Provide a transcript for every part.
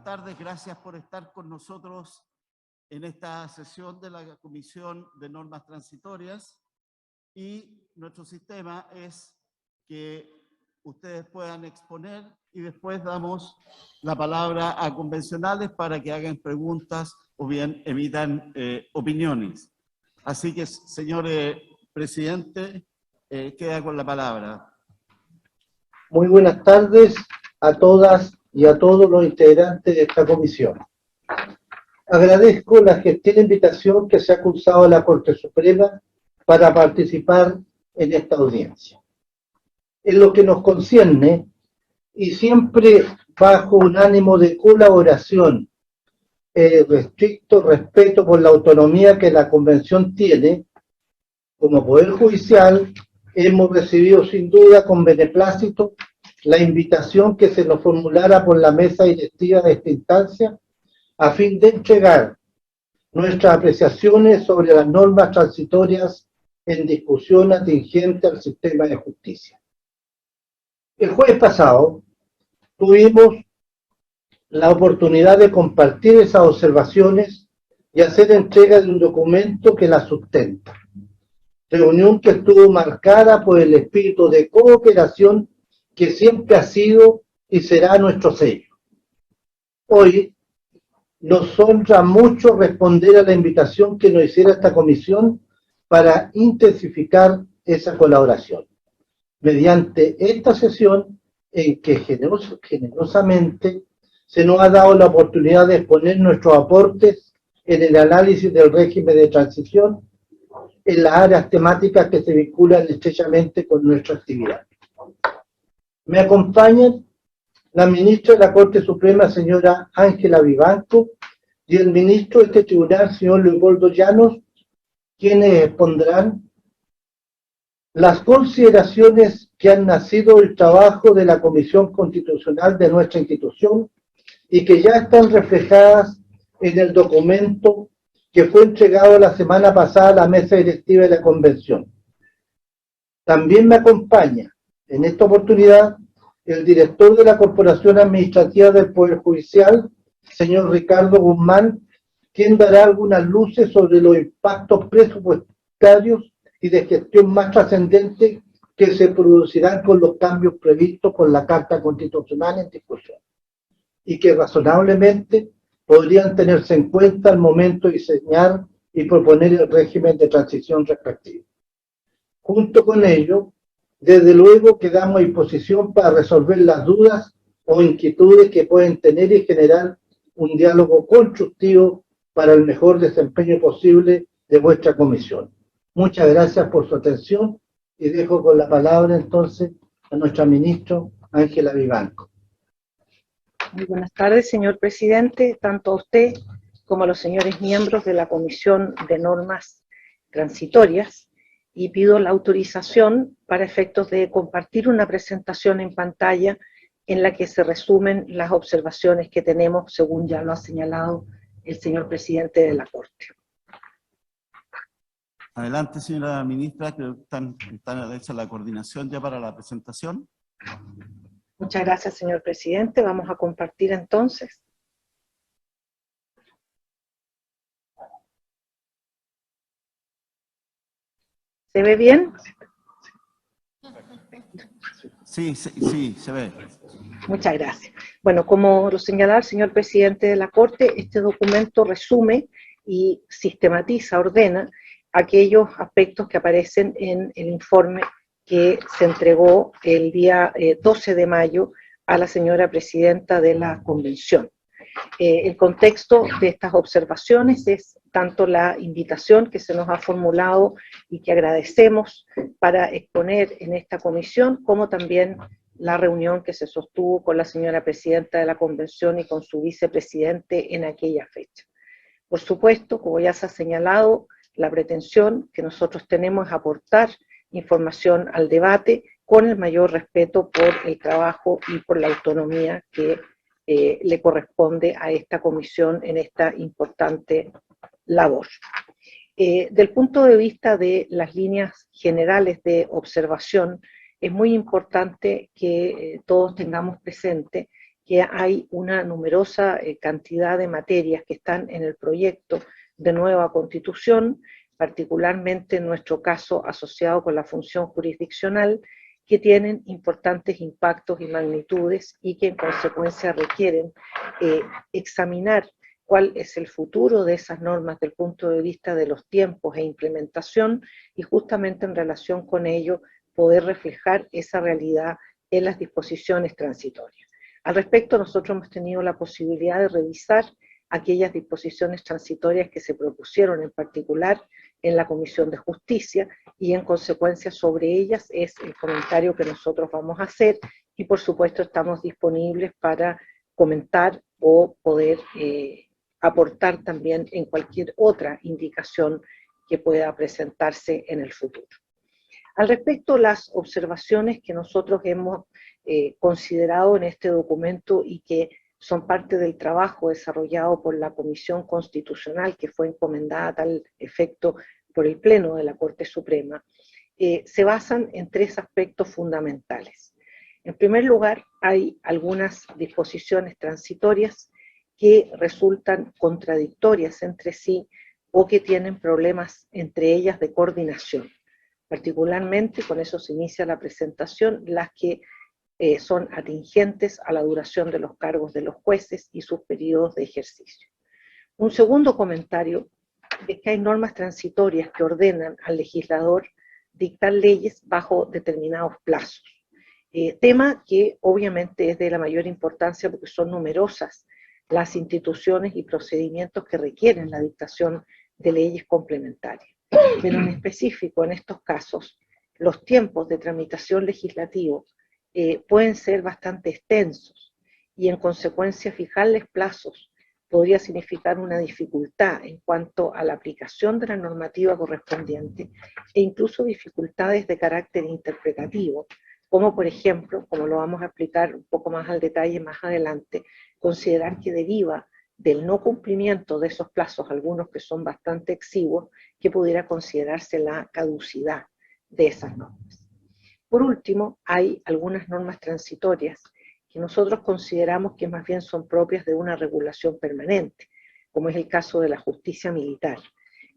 tardes, gracias por estar con nosotros en esta sesión de la Comisión de Normas Transitorias, y nuestro sistema es que ustedes puedan exponer y después damos la palabra a convencionales para que hagan preguntas o bien emitan opiniones. Así que, señor presidente, queda con la palabra. Muy buenas tardes a todas y a todos los integrantes de esta comisión. Agradezco la gentil invitación que se ha cursado a la Corte Suprema para participar en esta audiencia. En lo que nos concierne, y siempre bajo un ánimo de colaboración, estricto respeto por la autonomía que la Convención tiene, como Poder Judicial, hemos recibido sin duda con beneplácito la invitación que se nos formulara por la mesa directiva de esta instancia a fin de entregar nuestras apreciaciones sobre las normas transitorias en discusión atingente al sistema de justicia. El jueves pasado tuvimos la oportunidad de compartir esas observaciones y hacer entrega de un documento que las sustenta. Reunión que estuvo marcada por el espíritu de cooperación que siempre ha sido y será nuestro sello. Hoy nos honra mucho responder a la invitación que nos hiciera esta comisión para intensificar esa colaboración, mediante esta sesión en que generosamente se nos ha dado la oportunidad de exponer nuestros aportes en el análisis del régimen de transición en las áreas temáticas que se vinculan estrechamente con nuestra actividad. Me acompañan la ministra de la Corte Suprema, señora Ángela Vivanco, y el ministro de este tribunal, señor Leopoldo Llanos, quienes expondrán las consideraciones que han nacido del trabajo de la Comisión Constitucional de nuestra institución y que ya están reflejadas en el documento que fue entregado la semana pasada a la mesa directiva de la Convención. También me acompaña en esta oportunidad el director de la Corporación Administrativa del Poder Judicial, señor Ricardo Guzmán, quien dará algunas luces sobre los impactos presupuestarios y de gestión más trascendentes que se producirán con los cambios previstos por la Carta Constitucional en discusión y que razonablemente podrían tenerse en cuenta al momento de diseñar y proponer el régimen de transición respectivo. Junto con ello, desde luego quedamos a disposición para resolver las dudas o inquietudes que pueden tener y generar un diálogo constructivo para el mejor desempeño posible de vuestra comisión. Muchas gracias por su atención y dejo con la palabra entonces a nuestra ministra Ángela Vivanco. Muy buenas tardes, señor presidente, tanto a usted como a los señores miembros de la Comisión de Normas Transitorias, y pido la autorización para efectos de compartir una presentación en pantalla en la que se resumen las observaciones que tenemos, según ya lo ha señalado el señor presidente de la Corte. Adelante, señora ministra, que están hecha la coordinación ya para la presentación. Muchas gracias, señor presidente. Vamos a compartir entonces. ¿Se ve bien? Sí, se ve. Muchas gracias. Bueno, como lo señalaba el señor presidente de la Corte, este documento resume y sistematiza, ordena aquellos aspectos que aparecen en el informe que se entregó el día 12 de mayo a la señora presidenta de la Convención. El contexto de estas observaciones es tanto la invitación que se nos ha formulado y que agradecemos para exponer en esta comisión, como también la reunión que se sostuvo con la señora presidenta de la Convención y con su vicepresidente en aquella fecha. Por supuesto, como ya se ha señalado, la pretensión que nosotros tenemos es aportar información al debate con el mayor respeto por el trabajo y por la autonomía que le corresponde a esta comisión en esta importante labor. Del punto de vista de las líneas generales de observación, es muy importante que todos tengamos presente que hay una numerosa cantidad de materias que están en el proyecto de nueva Constitución, particularmente en nuestro caso asociado con la función jurisdiccional, que tienen importantes impactos y magnitudes y que en consecuencia requieren examinar cuál es el futuro de esas normas desde el punto de vista de los tiempos e implementación, y justamente en relación con ello poder reflejar esa realidad en las disposiciones transitorias. Al respecto, nosotros hemos tenido la posibilidad de revisar aquellas disposiciones transitorias que se propusieron en particular en la Comisión de Justicia, y en consecuencia sobre ellas es el comentario que nosotros vamos a hacer, y por supuesto estamos disponibles para comentar o poder aportar también en cualquier otra indicación que pueda presentarse en el futuro. Al respecto, las observaciones que nosotros hemos considerado en este documento y que son parte del trabajo desarrollado por la Comisión Constitucional que fue encomendada a tal efecto por el Pleno de la Corte Suprema, se basan en tres aspectos fundamentales. En primer lugar, hay algunas disposiciones transitorias que resultan contradictorias entre sí o que tienen problemas entre ellas de coordinación. Particularmente, con eso se inicia la presentación, las que son atingentes a la duración de los cargos de los jueces y sus periodos de ejercicio. Un segundo comentario es que hay normas transitorias que ordenan al legislador dictar leyes bajo determinados plazos. Tema que obviamente es de la mayor importancia porque son numerosas las instituciones y procedimientos que requieren la dictación de leyes complementarias. Pero en específico, en estos casos, los tiempos de tramitación legislativa pueden ser bastante extensos y en consecuencia fijarles plazos podría significar una dificultad en cuanto a la aplicación de la normativa correspondiente e incluso dificultades de carácter interpretativo, como por ejemplo, como lo vamos a explicar un poco más al detalle más adelante, considerar que deriva del no cumplimiento de esos plazos, algunos que son bastante exiguos, que pudiera considerarse la caducidad de esas normas. Por último, hay algunas normas transitorias que nosotros consideramos que más bien son propias de una regulación permanente, como es el caso de la justicia militar.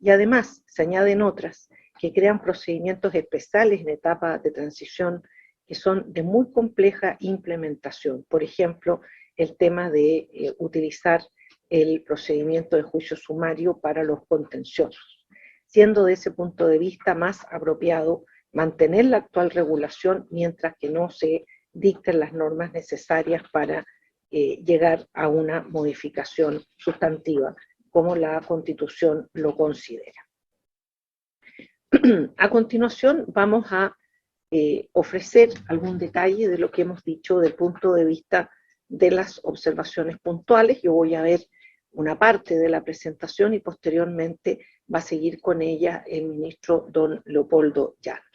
Y además se añaden otras que crean procedimientos especiales en etapa de transición que son de muy compleja implementación. Por ejemplo, el tema de utilizar el procedimiento de juicio sumario para los contenciosos, siendo de ese punto de vista más apropiado mantener la actual regulación mientras que no se dicten las normas necesarias para llegar a una modificación sustantiva, como la Constitución lo considera. A continuación vamos a ofrecer algún detalle de lo que hemos dicho del punto de vista de las observaciones puntuales. Yo voy a ver una parte de la presentación y posteriormente va a seguir con ella el ministro don Leopoldo Llanos.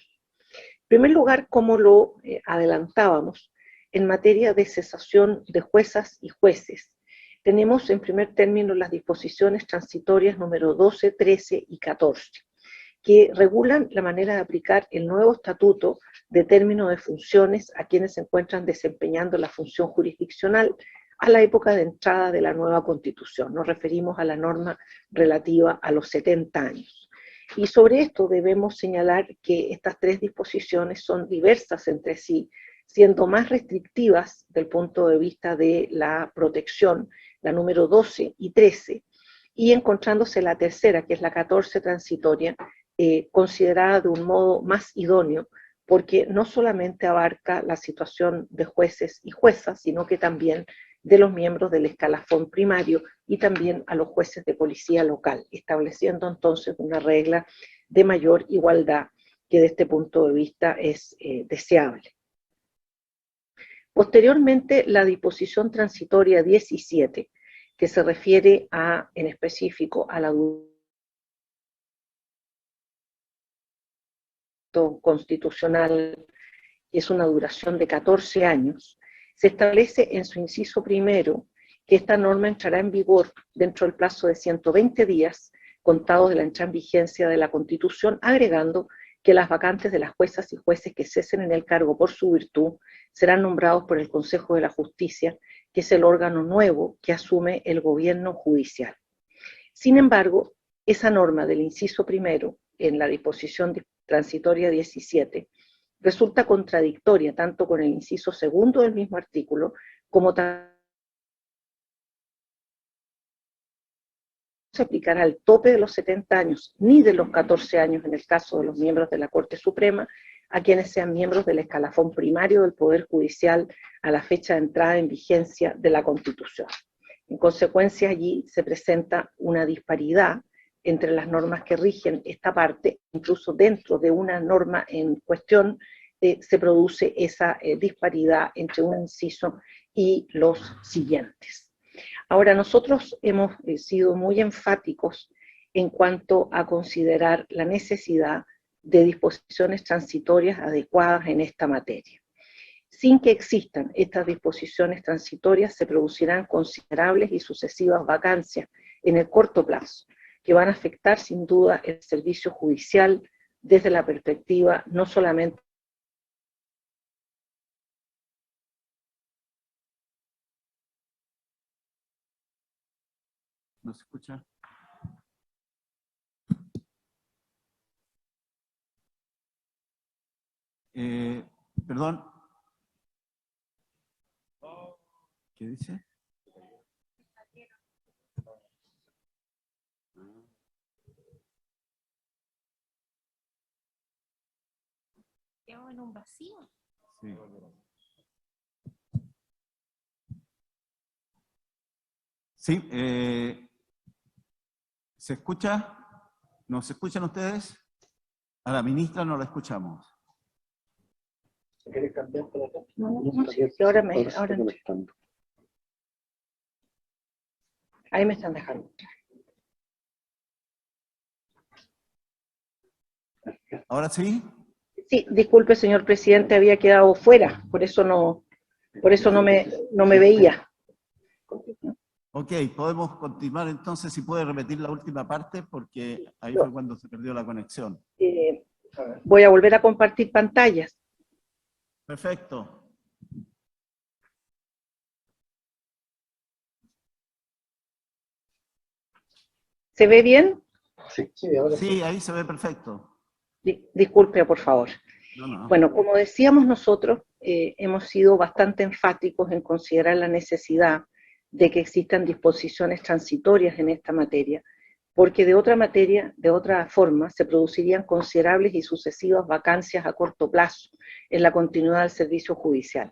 En primer lugar, como lo adelantábamos, en materia de cesación de juezas y jueces, tenemos en primer término las disposiciones transitorias número 12, 13 y 14, que regulan la manera de aplicar el nuevo estatuto de término de funciones a quienes se encuentran desempeñando la función jurisdiccional a la época de entrada de la nueva Constitución. Nos referimos a la norma relativa a los 70 años. Y sobre esto debemos señalar que estas tres disposiciones son diversas entre sí, siendo más restrictivas del punto de vista de la protección, la número 12 y 13, y encontrándose la tercera, que es la 14 transitoria, considerada de un modo más idóneo, porque no solamente abarca la situación de jueces y juezas, sino que también de los miembros del escalafón primario y también a los jueces de policía local, estableciendo entonces una regla de mayor igualdad que de este punto de vista es deseable. Posteriormente, la disposición transitoria 17, que se refiere a, en específico a la constitucional, que es una duración de 14 años, se establece en su inciso primero que esta norma entrará en vigor dentro del plazo de 120 días contados de la entrada en vigencia de la Constitución, agregando que las vacantes de las juezas y jueces que cesen en el cargo por su virtud serán nombrados por el Consejo de la Justicia, que es el órgano nuevo que asume el gobierno judicial. Sin embargo, esa norma del inciso primero, en la disposición transitoria 17, resulta contradictoria tanto con el inciso segundo del mismo artículo, como también se aplicará el tope de los 70 años, ni de los 14 años en el caso de los miembros de la Corte Suprema, a quienes sean miembros del escalafón primario del Poder Judicial a la fecha de entrada en vigencia de la Constitución. En consecuencia, allí se presenta una disparidad entre las normas que rigen esta parte, incluso dentro de una norma en cuestión, se produce esa disparidad entre un inciso y los siguientes. Ahora, nosotros hemos sido muy enfáticos en cuanto a considerar la necesidad de disposiciones transitorias adecuadas en esta materia. Sin que existan estas disposiciones transitorias, se producirán considerables y sucesivas vacancias en el corto plazo, que van a afectar sin duda el servicio judicial desde la perspectiva no solamente. ¿No se escucha? Perdón. ¿Qué dice? Quedó en un vacío. Sí. Sí, ¿se escucha? ¿Nos escuchan ustedes? A la ministra no la escuchamos. ¿Quieres cambiar para acá? No, sí, ahora ahí me están dejando. ¿Ahora sí? Sí, disculpe, señor presidente, había quedado fuera, por eso no me veía. Ok, podemos continuar entonces, si puede repetir la última parte, porque ahí fue cuando se perdió la conexión. Voy a volver a compartir pantallas. Perfecto. ¿Se ve bien? Sí, ahí se ve perfecto. Disculpe, por favor. No. Bueno, como decíamos nosotros, hemos sido bastante enfáticos en considerar la necesidad de que existan disposiciones transitorias en esta materia, porque de otra forma, se producirían considerables y sucesivas vacancias a corto plazo en la continuidad del servicio judicial,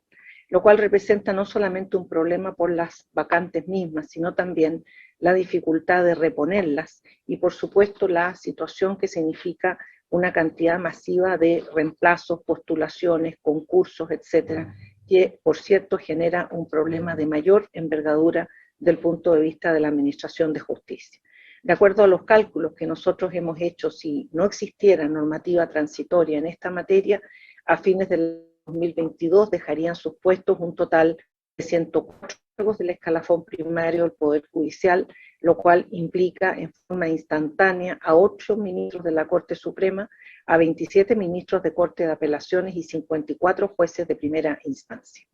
lo cual representa no solamente un problema por las vacantes mismas, sino también la dificultad de reponerlas y, por supuesto, la situación que significa una cantidad masiva de reemplazos, postulaciones, concursos, etcétera, que, por cierto, genera un problema de mayor envergadura del punto de vista de la Administración de Justicia. De acuerdo a los cálculos que nosotros hemos hecho, si no existiera normativa transitoria en esta materia, a fines del 2022 dejarían sus puestos un total de 104 cargos del escalafón primario del Poder Judicial, lo cual implica en forma instantánea a 8 ministros de la Corte Suprema, a 27 ministros de Corte de Apelaciones y 54 jueces de primera instancia.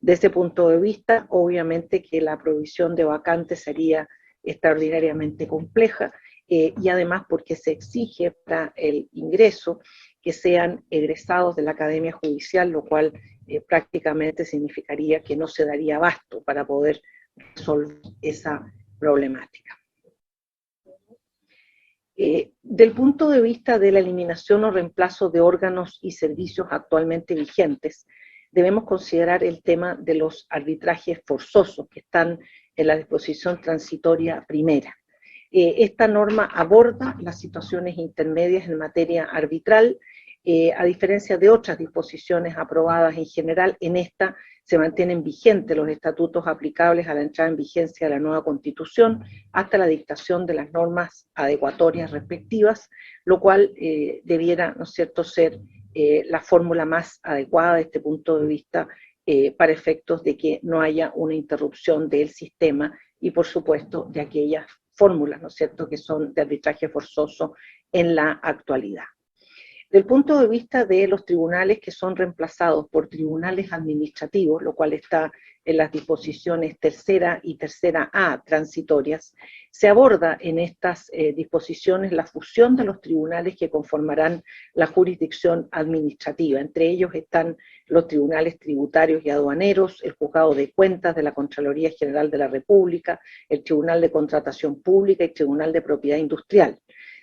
Desde ese punto de vista, obviamente que la provisión de vacantes sería extraordinariamente compleja, y además porque se exige para el ingreso que sean egresados de la Academia Judicial, lo cual prácticamente significaría que no se daría abasto para poder resolver esa problemática. Del punto de vista de la eliminación o reemplazo de órganos y servicios actualmente vigentes, debemos considerar el tema de los arbitrajes forzosos que están en la disposición transitoria primera. Esta norma aborda las situaciones intermedias en materia arbitral, a diferencia de otras disposiciones aprobadas en general. En esta se mantienen vigentes los estatutos aplicables a la entrada en vigencia de la nueva Constitución hasta la dictación de las normas adecuatorias respectivas, lo cual debiera, ¿no es cierto?, ser la fórmula más adecuada desde este punto de vista para efectos de que no haya una interrupción del sistema y, por supuesto, de aquellas fórmulas, ¿no es cierto?, que son de arbitraje forzoso en la actualidad. Del punto de vista de los tribunales que son reemplazados por tribunales administrativos, lo cual está en las disposiciones tercera y tercera A transitorias, se aborda en estas disposiciones la fusión de los tribunales que conformarán la jurisdicción administrativa. Entre ellos están los tribunales tributarios y aduaneros, el Juzgado de Cuentas de la Contraloría General de la República, el Tribunal de Contratación Pública y el Tribunal de Propiedad Industrial.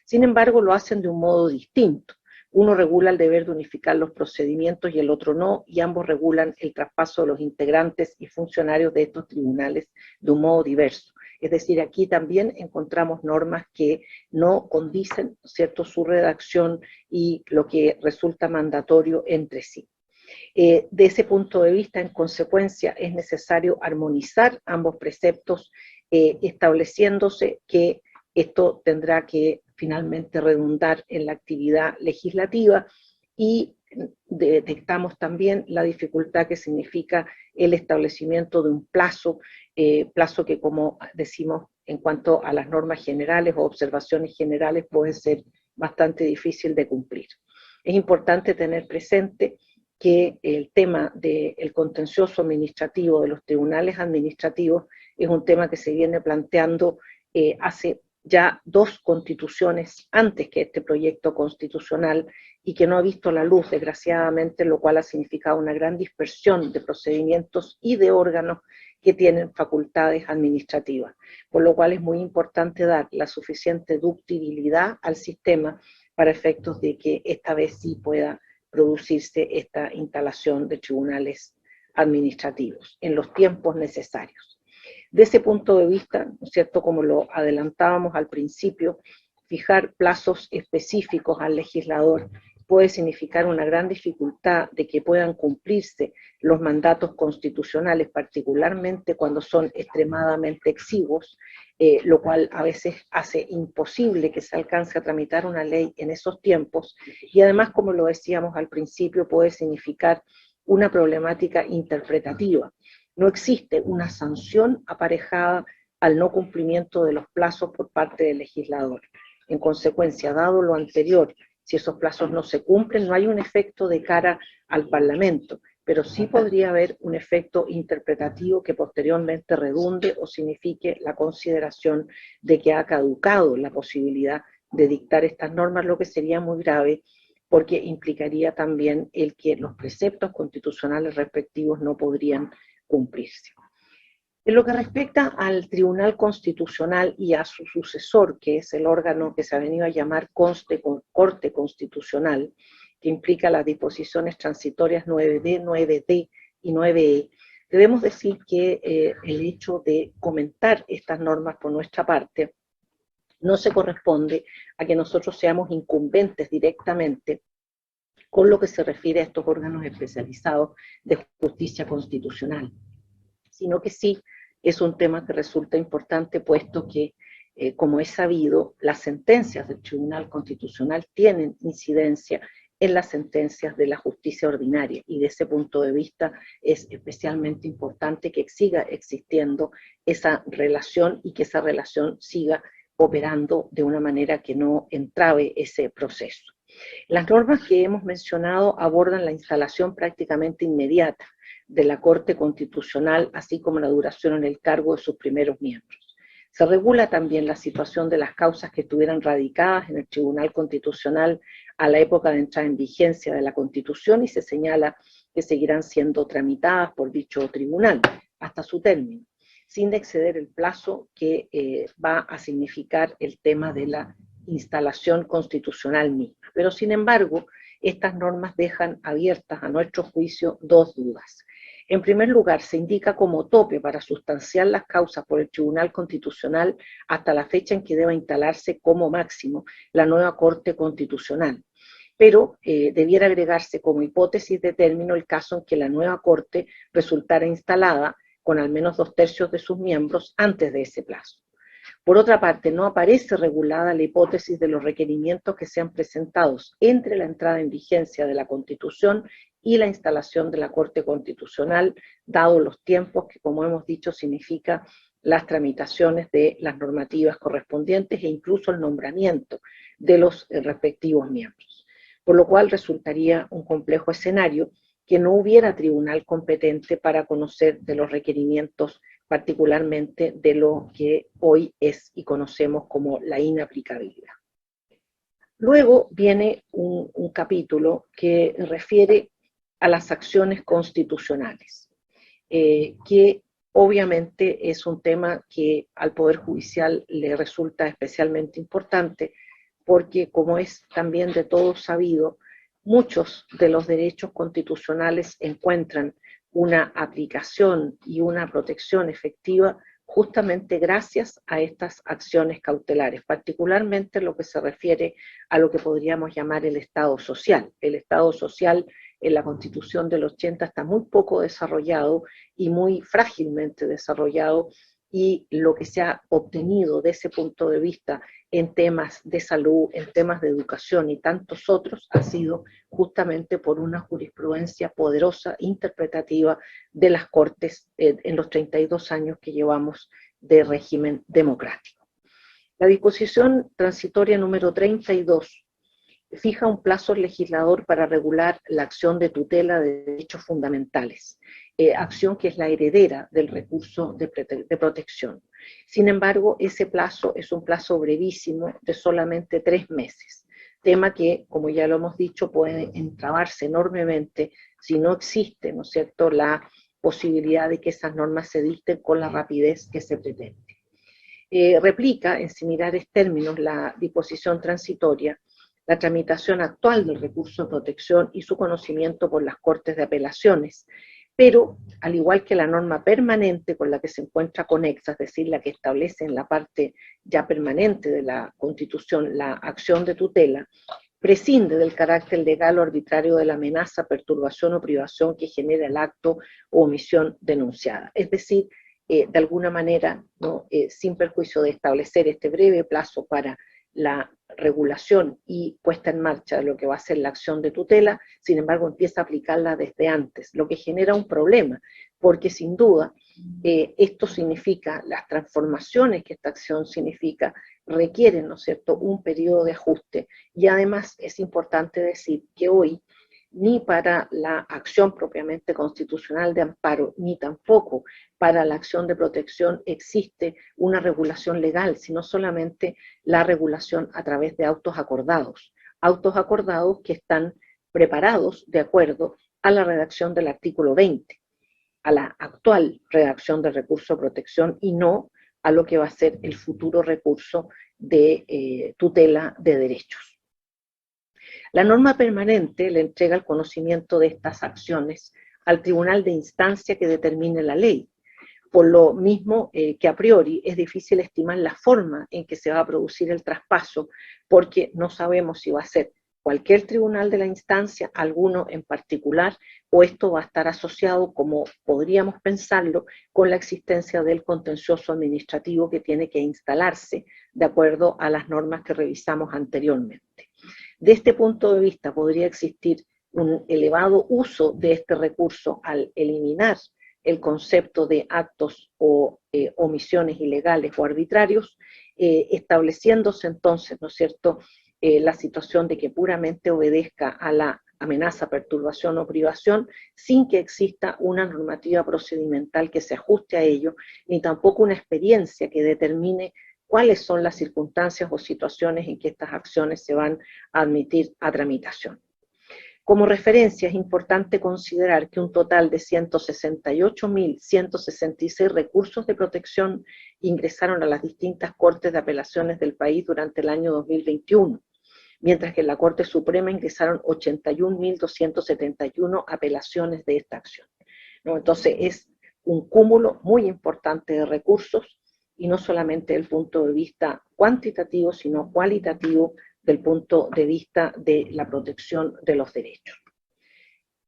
Sin embargo, lo hacen de un modo distinto. Uno regula el deber de unificar los procedimientos y el otro no, y ambos regulan el traspaso de los integrantes y funcionarios de estos tribunales de un modo diverso. Es decir, aquí también encontramos normas que no condicen, ¿cierto?, su redacción y lo que resulta mandatorio entre sí. De ese punto de vista, en consecuencia, es necesario armonizar ambos preceptos, estableciéndose que esto tendrá que finalmente redundar en la actividad legislativa, y detectamos también la dificultad que significa el establecimiento de un plazo que, como decimos, en cuanto a las normas generales o observaciones generales, puede ser bastante difícil de cumplir. Es importante tener presente que el tema del contencioso administrativo de los tribunales administrativos es un tema que se viene planteando hace ya 2 constituciones antes que este proyecto constitucional, y que no ha visto la luz, desgraciadamente, lo cual ha significado una gran dispersión de procedimientos y de órganos que tienen facultades administrativas, por lo cual es muy importante dar la suficiente ductibilidad al sistema para efectos de que esta vez sí pueda producirse esta instalación de tribunales administrativos en los tiempos necesarios. De ese punto de vista, ¿no es cierto?, como lo adelantábamos al principio, fijar plazos específicos al legislador puede significar una gran dificultad de que puedan cumplirse los mandatos constitucionales, particularmente cuando son extremadamente exiguos, lo cual a veces hace imposible que se alcance a tramitar una ley en esos tiempos, y además, como lo decíamos al principio, puede significar una problemática interpretativa. No existe una sanción aparejada al no cumplimiento de los plazos por parte del legislador. En consecuencia, dado lo anterior, si esos plazos no se cumplen, no hay un efecto de cara al Parlamento, pero sí podría haber un efecto interpretativo que posteriormente redunde o signifique la consideración de que ha caducado la posibilidad de dictar estas normas, lo que sería muy grave, porque implicaría también el que los preceptos constitucionales respectivos no podrían cumplirse. En lo que respecta al Tribunal Constitucional y a su sucesor, que es el órgano que se ha venido a llamar Corte Constitucional, que implica las disposiciones transitorias 9D, 9D y 9E, debemos decir que el hecho de comentar estas normas por nuestra parte no se corresponde a que nosotros seamos incumbentes directamente con lo que se refiere a estos órganos especializados de justicia constitucional, sino que sí es un tema que resulta importante, puesto que, como es sabido, las sentencias del Tribunal Constitucional tienen incidencia en las sentencias de la justicia ordinaria, y de ese punto de vista es especialmente importante que siga existiendo esa relación y que esa relación siga operando de una manera que no entrave ese proceso. Las normas que hemos mencionado abordan la instalación prácticamente inmediata de la Corte Constitucional, así como la duración en el cargo de sus primeros miembros. Se regula también la situación de las causas que estuvieran radicadas en el Tribunal Constitucional a la época de entrada en vigencia de la Constitución, y se señala que seguirán siendo tramitadas por dicho tribunal hasta su término, sin exceder el plazo que va a significar el tema de la instalación constitucional misma. Pero sin embargo, estas normas dejan abiertas a nuestro juicio 2 dudas. En primer lugar, se indica como tope para sustanciar las causas por el Tribunal Constitucional hasta la fecha en que deba instalarse como máximo la nueva Corte Constitucional, pero debiera agregarse como hipótesis de término el caso en que la nueva Corte resultara instalada con al menos 2/3 de sus miembros antes de ese plazo. Por otra parte, no aparece regulada la hipótesis de los requerimientos que sean presentados entre la entrada en vigencia de la Constitución y la instalación de la Corte Constitucional, dado los tiempos que, como hemos dicho, significa las tramitaciones de las normativas correspondientes e incluso el nombramiento de los respectivos miembros. por lo cual resultaría un complejo escenario que no hubiera tribunal competente para conocer de los requerimientos, particularmente de lo que hoy es y conocemos como la inaplicabilidad. Luego viene un capítulo que refiere a las acciones constitucionales, que obviamente es un tema que al Poder Judicial le resulta especialmente importante, porque como es también de todos sabido, muchos de los derechos constitucionales encuentran una aplicación y una protección efectiva justamente gracias a estas acciones cautelares, particularmente en lo que se refiere a lo que podríamos llamar el Estado social. El Estado social en la Constitución del 80 está muy poco desarrollado y muy frágilmente desarrollado, y lo que se ha obtenido de ese punto de vista en temas de salud, en temas de educación y tantos otros, ha sido justamente por una jurisprudencia poderosa, interpretativa de las Cortes en los 32 años que llevamos de régimen democrático. La disposición transitoria número 32 fija un plazo legislador para regular la acción de tutela de derechos fundamentales, acción que es la heredera del recurso de protección. Sin embargo, ese plazo es un plazo brevísimo de solamente 3 meses, tema que, como ya lo hemos dicho, puede entrabarse enormemente si no existe, ¿no es cierto?, la posibilidad de que esas normas se dicten con la rapidez que se pretende. Replica, en similares términos, la disposición transitoria, la tramitación actual del recurso de protección y su conocimiento por las Cortes de Apelaciones, pero al igual que la norma permanente con la que se encuentra conexa, es decir, la que establece en la parte ya permanente de la Constitución la acción de tutela, prescinde del carácter legal o arbitrario de la amenaza, perturbación o privación que genera el acto o omisión denunciada. Es decir, de alguna manera, ¿no? Sin perjuicio de establecer este breve plazo para la regulación y puesta en marcha de lo que va a ser la acción de tutela, sin embargo empieza a aplicarla desde antes, lo que genera un problema, porque sin duda esto significa, las transformaciones que esta acción significa, requieren, ¿no es cierto?, un periodo de ajuste, y además es importante decir que hoy ni para la acción propiamente constitucional de amparo, ni tampoco para la acción de protección existe una regulación legal, sino solamente la regulación a través de autos acordados que están preparados de acuerdo a la redacción del artículo 20, a la actual redacción del recurso de protección y no a lo que va a ser el futuro recurso de tutela de derechos. La norma permanente le entrega el conocimiento de estas acciones al tribunal de instancia que determine la ley. Por lo mismo que a priori es difícil estimar la forma en que se va a producir el traspaso, porque no sabemos si va a ser cualquier tribunal de la instancia, alguno en particular, o esto va a estar asociado, como podríamos pensarlo, con la existencia del contencioso administrativo que tiene que instalarse de acuerdo a las normas que revisamos anteriormente. De este punto de vista podría existir un elevado uso de este recurso al eliminar el concepto de actos o omisiones ilegales o arbitrarios, estableciéndose entonces, ¿no es cierto?, la situación de que puramente obedezca a la amenaza, perturbación o privación, sin que exista una normativa procedimental que se ajuste a ello, ni tampoco una experiencia que determine cuáles son las circunstancias o situaciones en que estas acciones se van a admitir a tramitación. Como referencia, es importante considerar que un total de 168.166 recursos de protección ingresaron a las distintas Cortes de Apelaciones del país durante el año 2021, mientras que en la Corte Suprema ingresaron 81.271 apelaciones de esta acción, ¿no? Entonces es un cúmulo muy importante de recursos, y no solamente desde el punto de vista cuantitativo, sino cualitativo, del punto de vista de la protección de los derechos.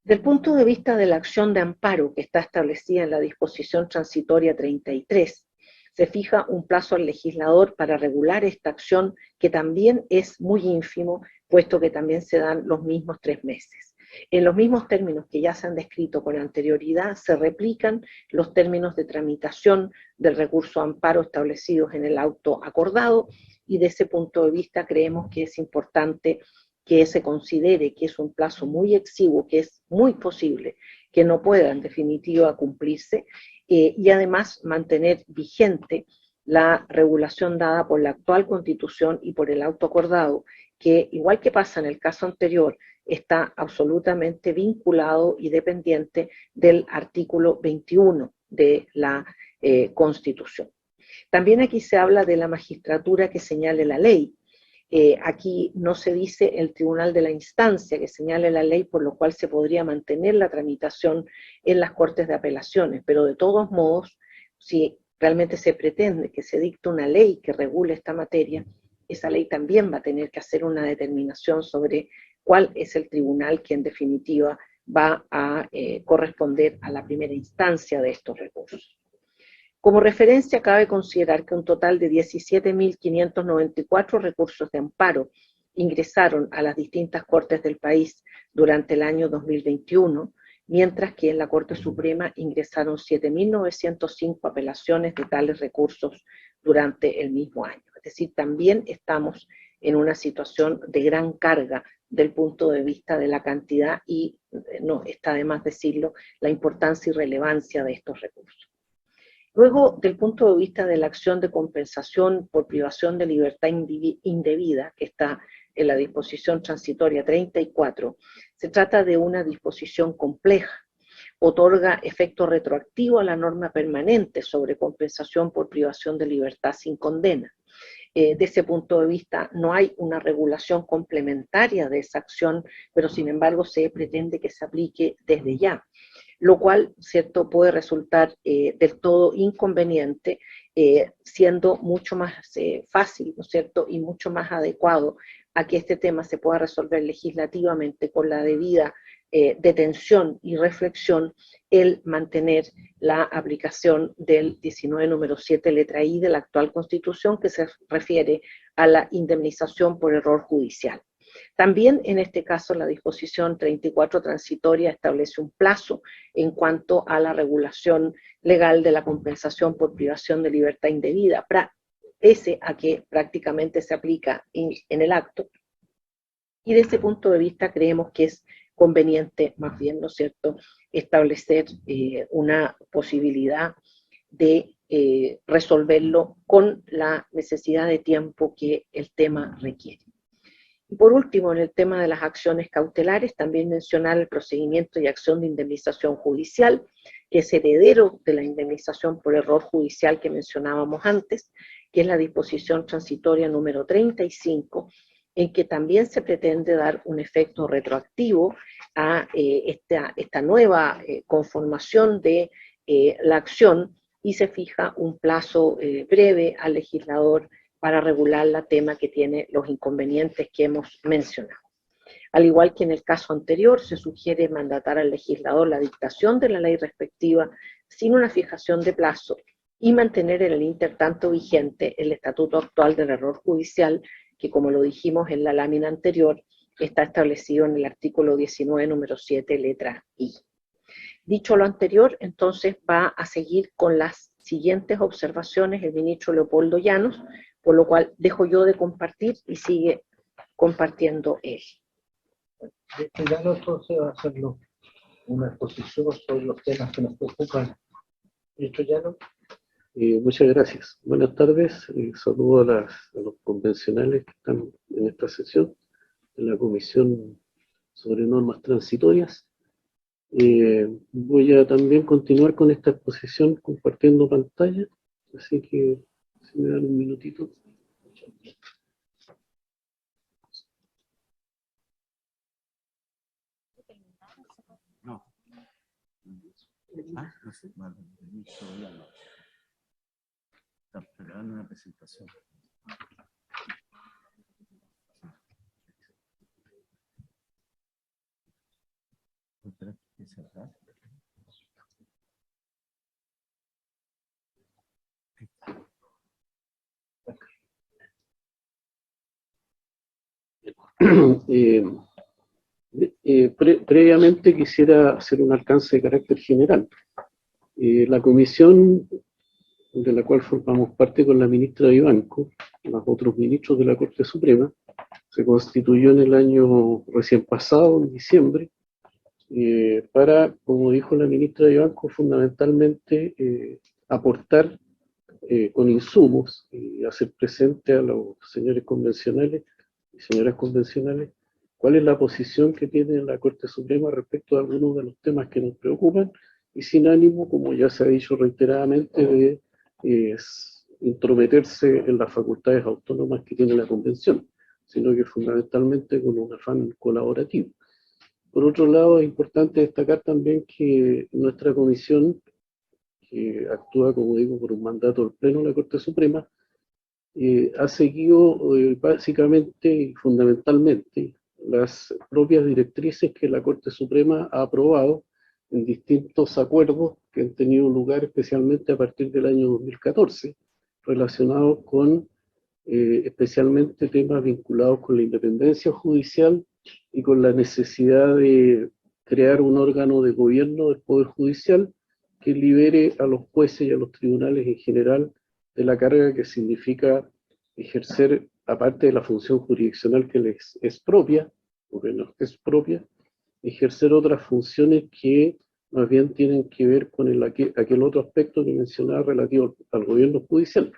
Del punto de vista de la acción de amparo que está establecida en la disposición transitoria 33, se fija un plazo al legislador para regular esta acción, que también es muy ínfimo, puesto que también se dan los mismos 3 meses. En los mismos términos que ya se han descrito con anterioridad, se replican los términos de tramitación del recurso de amparo establecidos en el auto acordado, y de ese punto de vista creemos que es importante que se considere que es un plazo muy exiguo, que es muy posible que no pueda en definitiva cumplirse, y además mantener vigente la regulación dada por la actual Constitución y por el auto acordado, que igual que pasa en el caso anterior, está absolutamente vinculado y dependiente del artículo 21 de la Constitución. También aquí se habla de la magistratura que señale la ley. Aquí no se dice el tribunal de la instancia que señale la ley, por lo cual se podría mantener la tramitación en las Cortes de Apelaciones, pero de todos modos, si realmente se pretende que se dicte una ley que regule esta materia, esa ley también va a tener que hacer una determinación sobre cuál es el tribunal que en definitiva va a corresponder a la primera instancia de estos recursos. Como referencia, cabe considerar que un total de 17.594 recursos de amparo ingresaron a las distintas cortes del país durante el año 2021, mientras que en la Corte Suprema ingresaron 7.905 apelaciones de tales recursos durante el mismo año. Es decir, también estamos en una situación de gran carga del punto de vista de la cantidad y, no está de más decirlo, la importancia y relevancia de estos recursos. Luego, del punto de vista de la acción de compensación por privación de libertad indebida, que está en la disposición transitoria 34, se trata de una disposición compleja. Otorga efecto retroactivo a la norma permanente sobre compensación por privación de libertad sin condena. De ese punto de vista, no hay una regulación complementaria de esa acción, pero sin embargo se pretende que se aplique desde ya, lo cual, ¿cierto?, puede resultar del todo inconveniente, siendo mucho más fácil, ¿no es cierto?, y mucho más adecuado a que este tema se pueda resolver legislativamente con la debida detención y reflexión, el mantener la aplicación del 19 número 7 letra I de la actual Constitución, que se refiere a la indemnización por error judicial. También en este caso la disposición 34 transitoria establece un plazo en cuanto a la regulación legal de la compensación por privación de libertad indebida, pese a que prácticamente se aplica en el acto. Y desde ese punto de vista creemos que es conveniente, más bien, ¿no es cierto?, establecer una posibilidad de resolverlo con la necesidad de tiempo que el tema requiere. Y por último, en el tema de las acciones cautelares, también mencionar el procedimiento y acción de indemnización judicial, que es heredero de la indemnización por error judicial que mencionábamos antes, que es la disposición transitoria número 35, en que también se pretende dar un efecto retroactivo a esta nueva conformación de la acción, y se fija un plazo breve al legislador para regular la tema que tiene los inconvenientes que hemos mencionado. Al igual que en el caso anterior, se sugiere mandatar al legislador la dictación de la ley respectiva sin una fijación de plazo y mantener en el intertanto vigente el estatuto actual del error judicial, que, como lo dijimos en la lámina anterior, está establecido en el artículo 19, número 7, letra I. Dicho lo anterior, entonces va a seguir con las siguientes observaciones el ministro Leopoldo Llanos, por lo cual dejo yo de compartir y sigue compartiendo él. Llano entonces va a hacerlo una exposición sobre los temas que nos preocupan. Ministro Llano. Muchas gracias. Buenas tardes. Saludo a los convencionales que están en esta sesión de la Comisión sobre Normas Transitorias. Voy a también continuar con esta exposición compartiendo pantalla, así que si me dan un minutito. No. Ah, no sé. Vale, todavía no. Está preparando una presentación. Previamente quisiera hacer un alcance de carácter general. La comisión de la cual formamos parte con la ministra Vivanco, los otros ministros de la Corte Suprema, se constituyó en el año recién pasado, en diciembre, para, como dijo la ministra de Banco, fundamentalmente aportar con insumos y hacer presente a los señores convencionales y señoras convencionales cuál es la posición que tiene la Corte Suprema respecto a algunos de los temas que nos preocupan, y sin ánimo, como ya se ha dicho reiteradamente, de intrometerse en las facultades autónomas que tiene la Convención, sino que fundamentalmente con un afán colaborativo. Por otro lado, es importante destacar también que nuestra comisión, que actúa, como digo, por un mandato del Pleno de la Corte Suprema, ha seguido básicamente y fundamentalmente las propias directrices que la Corte Suprema ha aprobado en distintos acuerdos que han tenido lugar especialmente a partir del año 2014, relacionados con especialmente temas vinculados con la independencia judicial y con la necesidad de crear un órgano de gobierno del Poder Judicial que libere a los jueces y a los tribunales en general de la carga que significa ejercer, aparte de la función jurisdiccional que les es propia, o que nos es propia, ejercer otras funciones que más bien tienen que ver con aquel otro aspecto que mencionaba relativo al gobierno judicial,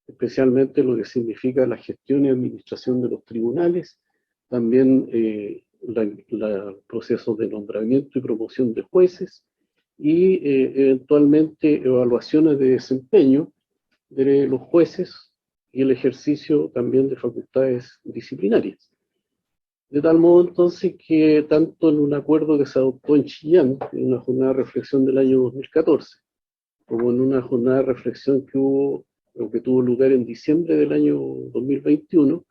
especialmente lo que significa la gestión y administración de los tribunales, también los procesos de nombramiento y promoción de jueces, y eventualmente evaluaciones de desempeño de los jueces y el ejercicio también de facultades disciplinarias. De tal modo entonces que tanto en un acuerdo que se adoptó en Chillán, en una jornada de reflexión del año 2014, como en una jornada de reflexión que tuvo lugar en diciembre del año 2021,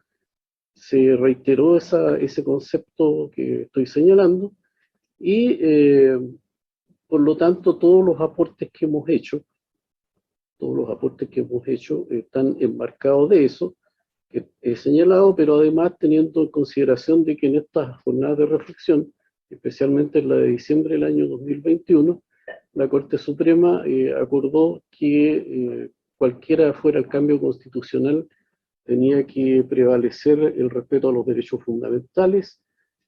se reiteró ese concepto que estoy señalando, y por lo tanto todos los aportes que hemos hecho están enmarcados de eso que he señalado, pero además teniendo en consideración de que en estas jornadas de reflexión, especialmente en la de diciembre del año 2021, la Corte Suprema acordó que cualquiera fuera el cambio constitucional, tenía que prevalecer el respeto a los derechos fundamentales,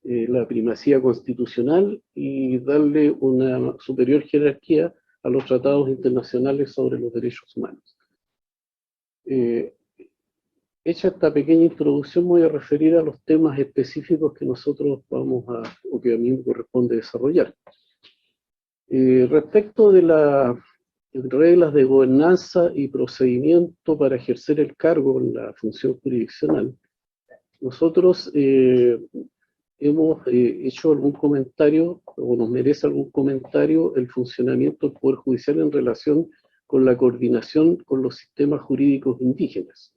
la primacía constitucional y darle una superior jerarquía a los tratados internacionales sobre los derechos humanos. Hecha esta pequeña introducción, voy a referir a los temas específicos que nosotros o que a mí me corresponde desarrollar. Respecto de las reglas de gobernanza y procedimiento para ejercer el cargo en la función jurisdiccional, nosotros hemos hecho algún comentario, o nos merece algún comentario, el funcionamiento del Poder Judicial en relación con la coordinación con los sistemas jurídicos indígenas.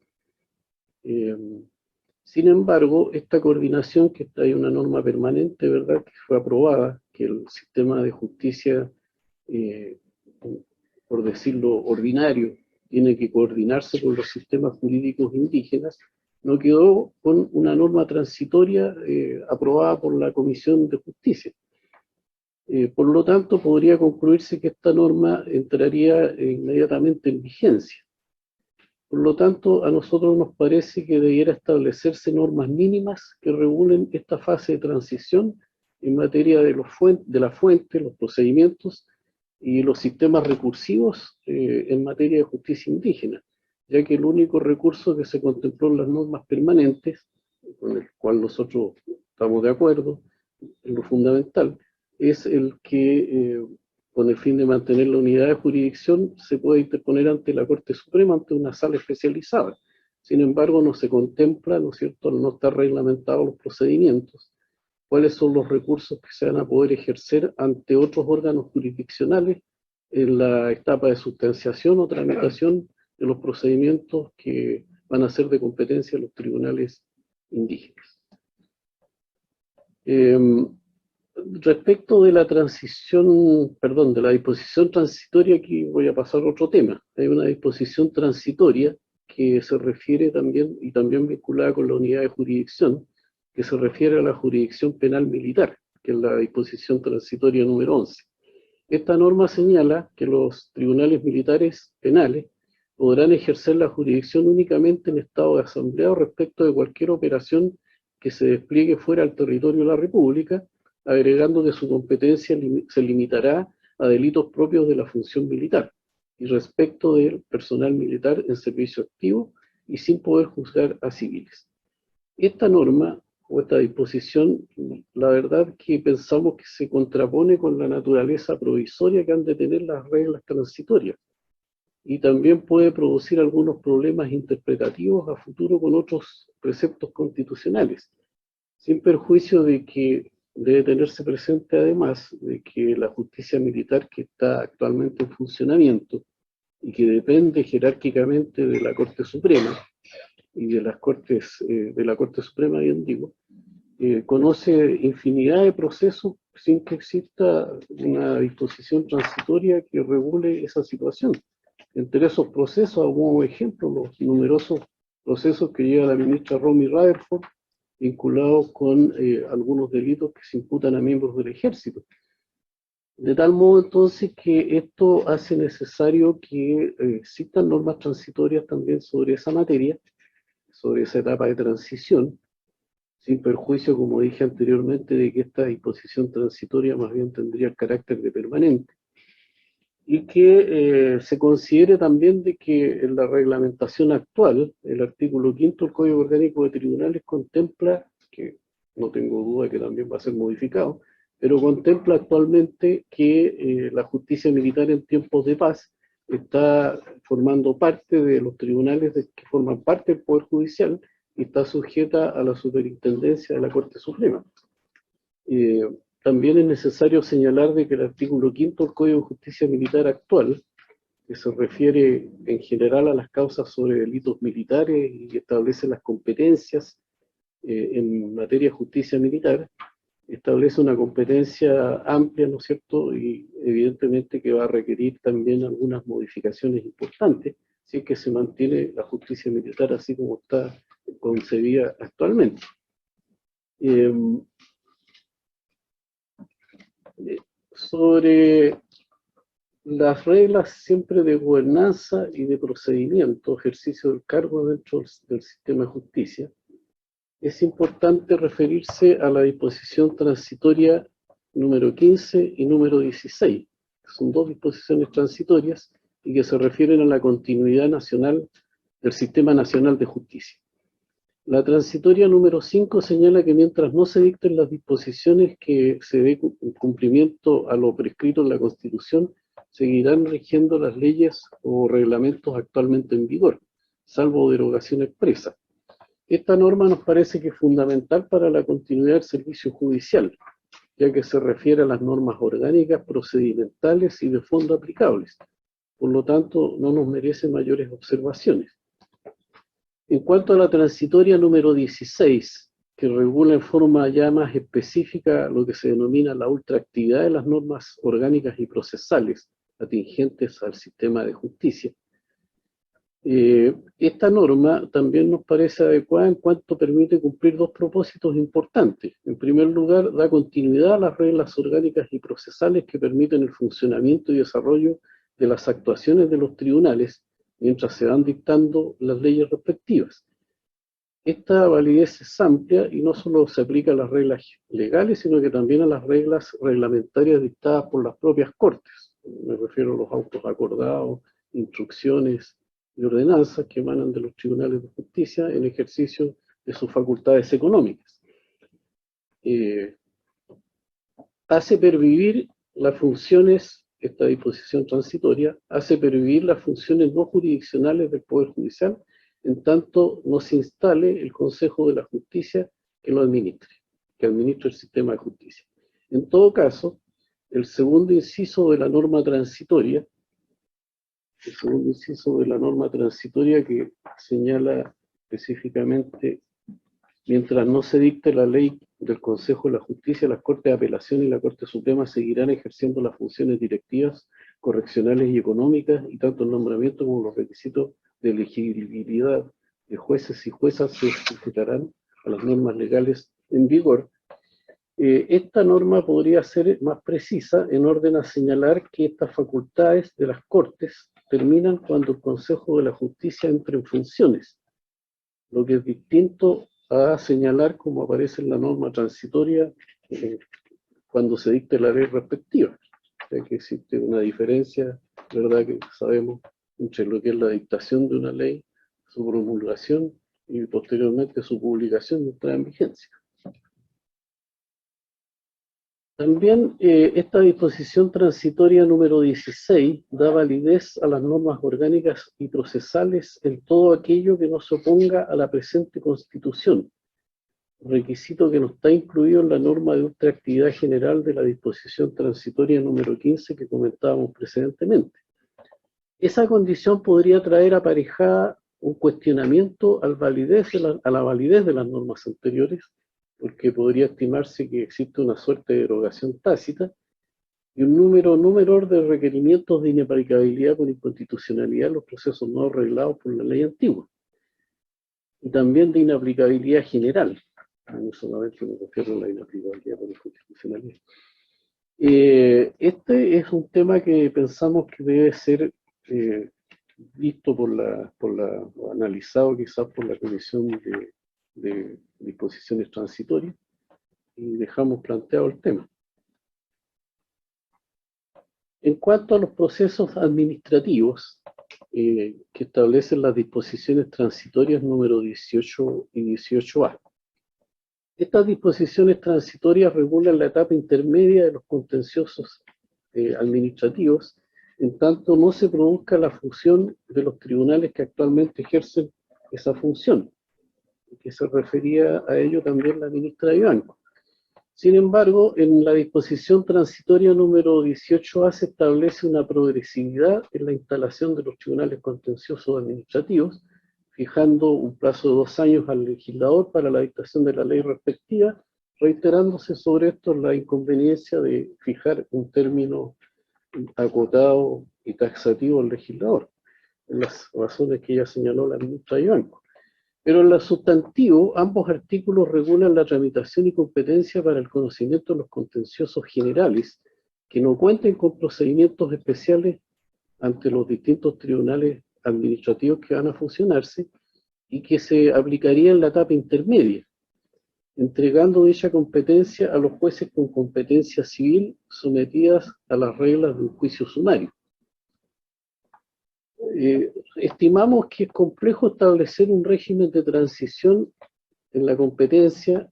Sin embargo, esta coordinación, que hay una norma permanente, ¿verdad?, que fue aprobada, que el sistema de justicia, por decirlo ordinario, tiene que coordinarse con los sistemas jurídicos indígenas, no quedó con una norma transitoria aprobada por la Comisión de Justicia. Por lo tanto, podría concluirse que esta norma entraría inmediatamente en vigencia. Por lo tanto, a nosotros nos parece que debiera establecerse normas mínimas que regulen esta fase de transición en materia de la fuente, los procedimientos y los sistemas recursivos en materia de justicia indígena, ya que el único recurso que se contempló en las normas permanentes, con el cual nosotros estamos de acuerdo en lo fundamental, es el que, con el fin de mantener la unidad de jurisdicción, se puede interponer ante la Corte Suprema, ante una sala especializada. Sin embargo, no se contempla, ¿no es cierto?, al no estar reglamentados los procedimientos, cuáles son los recursos que se van a poder ejercer ante otros órganos jurisdiccionales en la etapa de sustanciación o tramitación de los procedimientos que van a ser de competencia de los tribunales indígenas. Respecto de la de la disposición transitoria, aquí voy a pasar a otro tema. Hay una disposición transitoria que se refiere también, y también vinculada con la unidad de jurisdicción, que se refiere a la jurisdicción penal militar, que es la disposición transitoria número 11. Esta norma señala que los tribunales militares penales podrán ejercer la jurisdicción únicamente en estado de asambleado respecto de cualquier operación que se despliegue fuera del territorio de la República, agregando que su competencia se limitará a delitos propios de la función militar y respecto del personal militar en servicio activo y sin poder juzgar a civiles. Esta norma o esta disposición, la verdad que pensamos que se contrapone con la naturaleza provisoria que han de tener las reglas transitorias y también puede producir algunos problemas interpretativos a futuro con otros preceptos constitucionales, sin perjuicio de que debe tenerse presente además de que la justicia militar que está actualmente en funcionamiento y que depende jerárquicamente de la Corte Suprema y de las Cortes, de la Corte Suprema, bien digo, conoce infinidad de procesos sin que exista una disposición transitoria que regule esa situación. Entre esos procesos, como ejemplo, los numerosos procesos que lleva la ministra Romy Rutherford vinculados con algunos delitos que se imputan a miembros del ejército. De tal modo entonces que esto hace necesario que existan normas transitorias también sobre esa materia, sobre esa etapa de transición, sin perjuicio, como dije anteriormente, de que esta disposición transitoria más bien tendría el carácter de permanente. Y que se considere también de que en la reglamentación actual, el artículo 5 del Código Orgánico de Tribunales contempla, que no tengo duda que también va a ser modificado, pero contempla actualmente que la justicia militar en tiempos de paz está formando parte de los tribunales que forman parte del Poder Judicial y está sujeta a la superintendencia de la Corte Suprema. También es necesario señalar de que el artículo 5 del Código de Justicia Militar actual, que se refiere en general a las causas sobre delitos militares y establece las competencias en materia de justicia militar, establece una competencia amplia, ¿no es cierto? Y evidentemente que va a requerir también algunas modificaciones importantes, si es que se mantiene la justicia militar así como está concebida actualmente. Sobre las reglas siempre de gobernanza y de procedimiento, ejercicio del cargo dentro del sistema de justicia, es importante referirse a la disposición transitoria número 15 y número 16, que son dos disposiciones transitorias y que se refieren a la continuidad nacional del Sistema Nacional de Justicia. La transitoria número 5 señala que mientras no se dicten las disposiciones que se dé cumplimiento a lo prescrito en la Constitución, seguirán rigiendo las leyes o reglamentos actualmente en vigor, salvo derogación expresa. Esta norma nos parece que es fundamental para la continuidad del servicio judicial, ya que se refiere a las normas orgánicas, procedimentales y de fondo aplicables. Por lo tanto, no nos merece mayores observaciones. En cuanto a la transitoria número 16, que regula en forma ya más específica lo que se denomina la ultraactividad de las normas orgánicas y procesales atingentes al sistema de justicia, esta norma también nos parece adecuada en cuanto permite cumplir dos propósitos importantes. En primer lugar, da continuidad a las reglas orgánicas y procesales que permiten el funcionamiento y desarrollo de las actuaciones de los tribunales mientras se van dictando las leyes respectivas. Esta validez es amplia y no solo se aplica a las reglas legales, sino que también a las reglas reglamentarias dictadas por las propias Cortes. Me refiero a los autos acordados, instrucciones y ordenanzas que emanan de los tribunales de justicia en ejercicio de sus facultades económicas. Hace pervivir las funciones, esta disposición transitoria, hace pervivir las funciones no jurisdiccionales del Poder Judicial, en tanto no se instale el Consejo de la Justicia que lo administre, que administre el sistema de justicia. En todo caso, el segundo inciso de la norma transitoria, que señala específicamente, mientras no se dicte la ley del Consejo de la Justicia, las Cortes de Apelación y la Corte Suprema seguirán ejerciendo las funciones directivas, correccionales y económicas, y tanto el nombramiento como los requisitos de elegibilidad de jueces y juezas se sujetarán a las normas legales en vigor. Esta norma podría ser más precisa en orden a señalar que estas facultades de las Cortes terminan cuando el Consejo de la Justicia entre en funciones, lo que es distinto a señalar como aparece en la norma transitoria cuando se dicte la ley respectiva. O sea que existe una diferencia, ¿verdad?, que sabemos entre lo que es la dictación de una ley, su promulgación y posteriormente su publicación y entrada en vigencia. También esta disposición transitoria número 16 da validez a las normas orgánicas y procesales en todo aquello que no se oponga a la presente Constitución, requisito que no está incluido en la norma de ultraactividad general de la disposición transitoria número 15 que comentábamos precedentemente. Esa condición podría traer aparejada un cuestionamiento a la validez de las normas anteriores, porque podría estimarse que existe una suerte de derogación tácita y un número no menor de requerimientos de inaplicabilidad con inconstitucionalidad en los procesos no arreglados por la ley antigua. Y también de inaplicabilidad general. No solamente me refiero a la inaplicabilidad por inconstitucionalidad. Este es un tema que pensamos que debe ser visto o analizado quizás por la Comisión de Disposiciones Transitorias, y dejamos planteado el tema. En cuanto a los procesos administrativos que establecen las disposiciones transitorias número 18 y 18A. Estas disposiciones transitorias regulan la etapa intermedia de los contenciosos administrativos, en tanto no se produzca la fusión de los tribunales que actualmente ejercen esa función, que se refería a ello también la ministra Vivanco. Sin embargo, en la disposición transitoria número 18A se establece una progresividad en la instalación de los tribunales contenciosos administrativos, fijando un plazo de 2 años al legislador para la dictación de la ley respectiva, reiterándose sobre esto la inconveniencia de fijar un término acotado y taxativo al legislador, en las razones que ya señaló la ministra Vivanco. Pero en lo sustantivo, ambos artículos regulan la tramitación y competencia para el conocimiento de los contenciosos generales, que no cuenten con procedimientos especiales ante los distintos tribunales administrativos que van a fusionarse y que se aplicaría en la etapa intermedia, entregando dicha competencia a los jueces con competencia civil sometidas a las reglas de un juicio sumario. Estimamos que es complejo establecer un régimen de transición en la competencia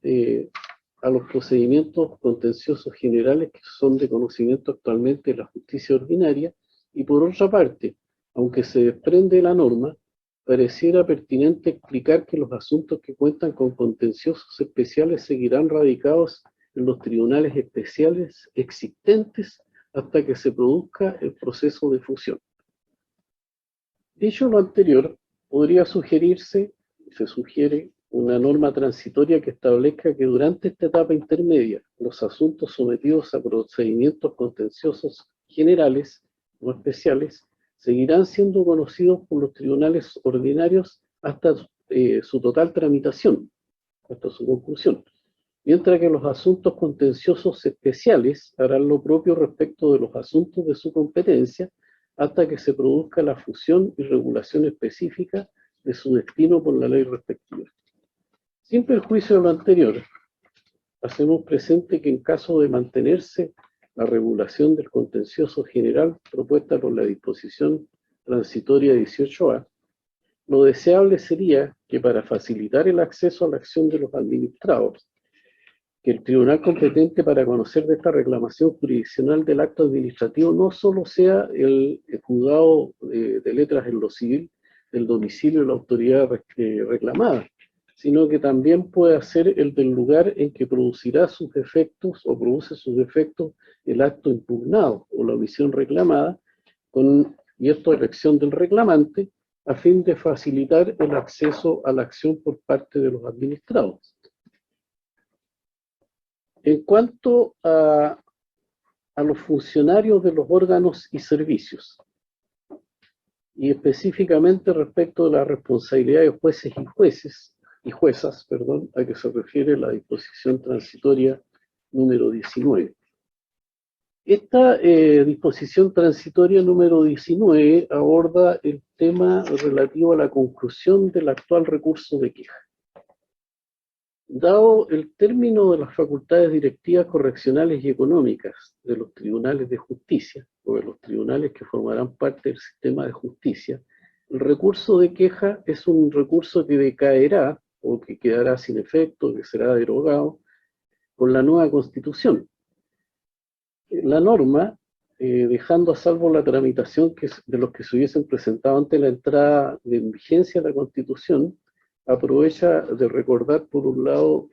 a los procedimientos contenciosos generales que son de conocimiento actualmente de la justicia ordinaria, y por otra parte, aunque se desprende de la norma, pareciera pertinente explicar que los asuntos que cuentan con contenciosos especiales seguirán radicados en los tribunales especiales existentes hasta que se produzca el proceso de fusión. Dicho lo anterior, podría sugerirse, se sugiere, una norma transitoria que establezca que durante esta etapa intermedia los asuntos sometidos a procedimientos contenciosos generales o especiales seguirán siendo conocidos por los tribunales ordinarios hasta su total tramitación, hasta su conclusión, mientras que los asuntos contenciosos especiales harán lo propio respecto de los asuntos de su competencia hasta que se produzca la fusión y regulación específica de su destino por la ley respectiva. Sin perjuicio de lo anterior, hacemos presente que en caso de mantenerse la regulación del contencioso general propuesta por la disposición transitoria 18A, lo deseable sería que para facilitar el acceso a la acción de los administrados, que el tribunal competente para conocer de esta reclamación jurisdiccional del acto administrativo no solo sea el juzgado de letras en lo civil del domicilio de la autoridad reclamada, sino que también pueda ser el del lugar en que producirá sus efectos o produce sus efectos el acto impugnado o la omisión reclamada, y esto a elección del reclamante, a fin de facilitar el acceso a la acción por parte de los administrados. En cuanto a los funcionarios de los órganos y servicios, y específicamente respecto de la responsabilidad de jueces y juezas, a que se refiere la disposición transitoria número 19. Esta disposición transitoria número 19 aborda el tema relativo a la conclusión del actual recurso de queja. Dado el término de las facultades directivas, correccionales y económicas de los tribunales de justicia, o de los tribunales que formarán parte del sistema de justicia, el recurso de queja es un recurso que decaerá o que quedará sin efecto, que será derogado con la nueva Constitución. La norma, dejando a salvo la tramitación de los que se hubiesen presentado ante la entrada en vigencia de la Constitución, aprovecha de recordar, por un lado,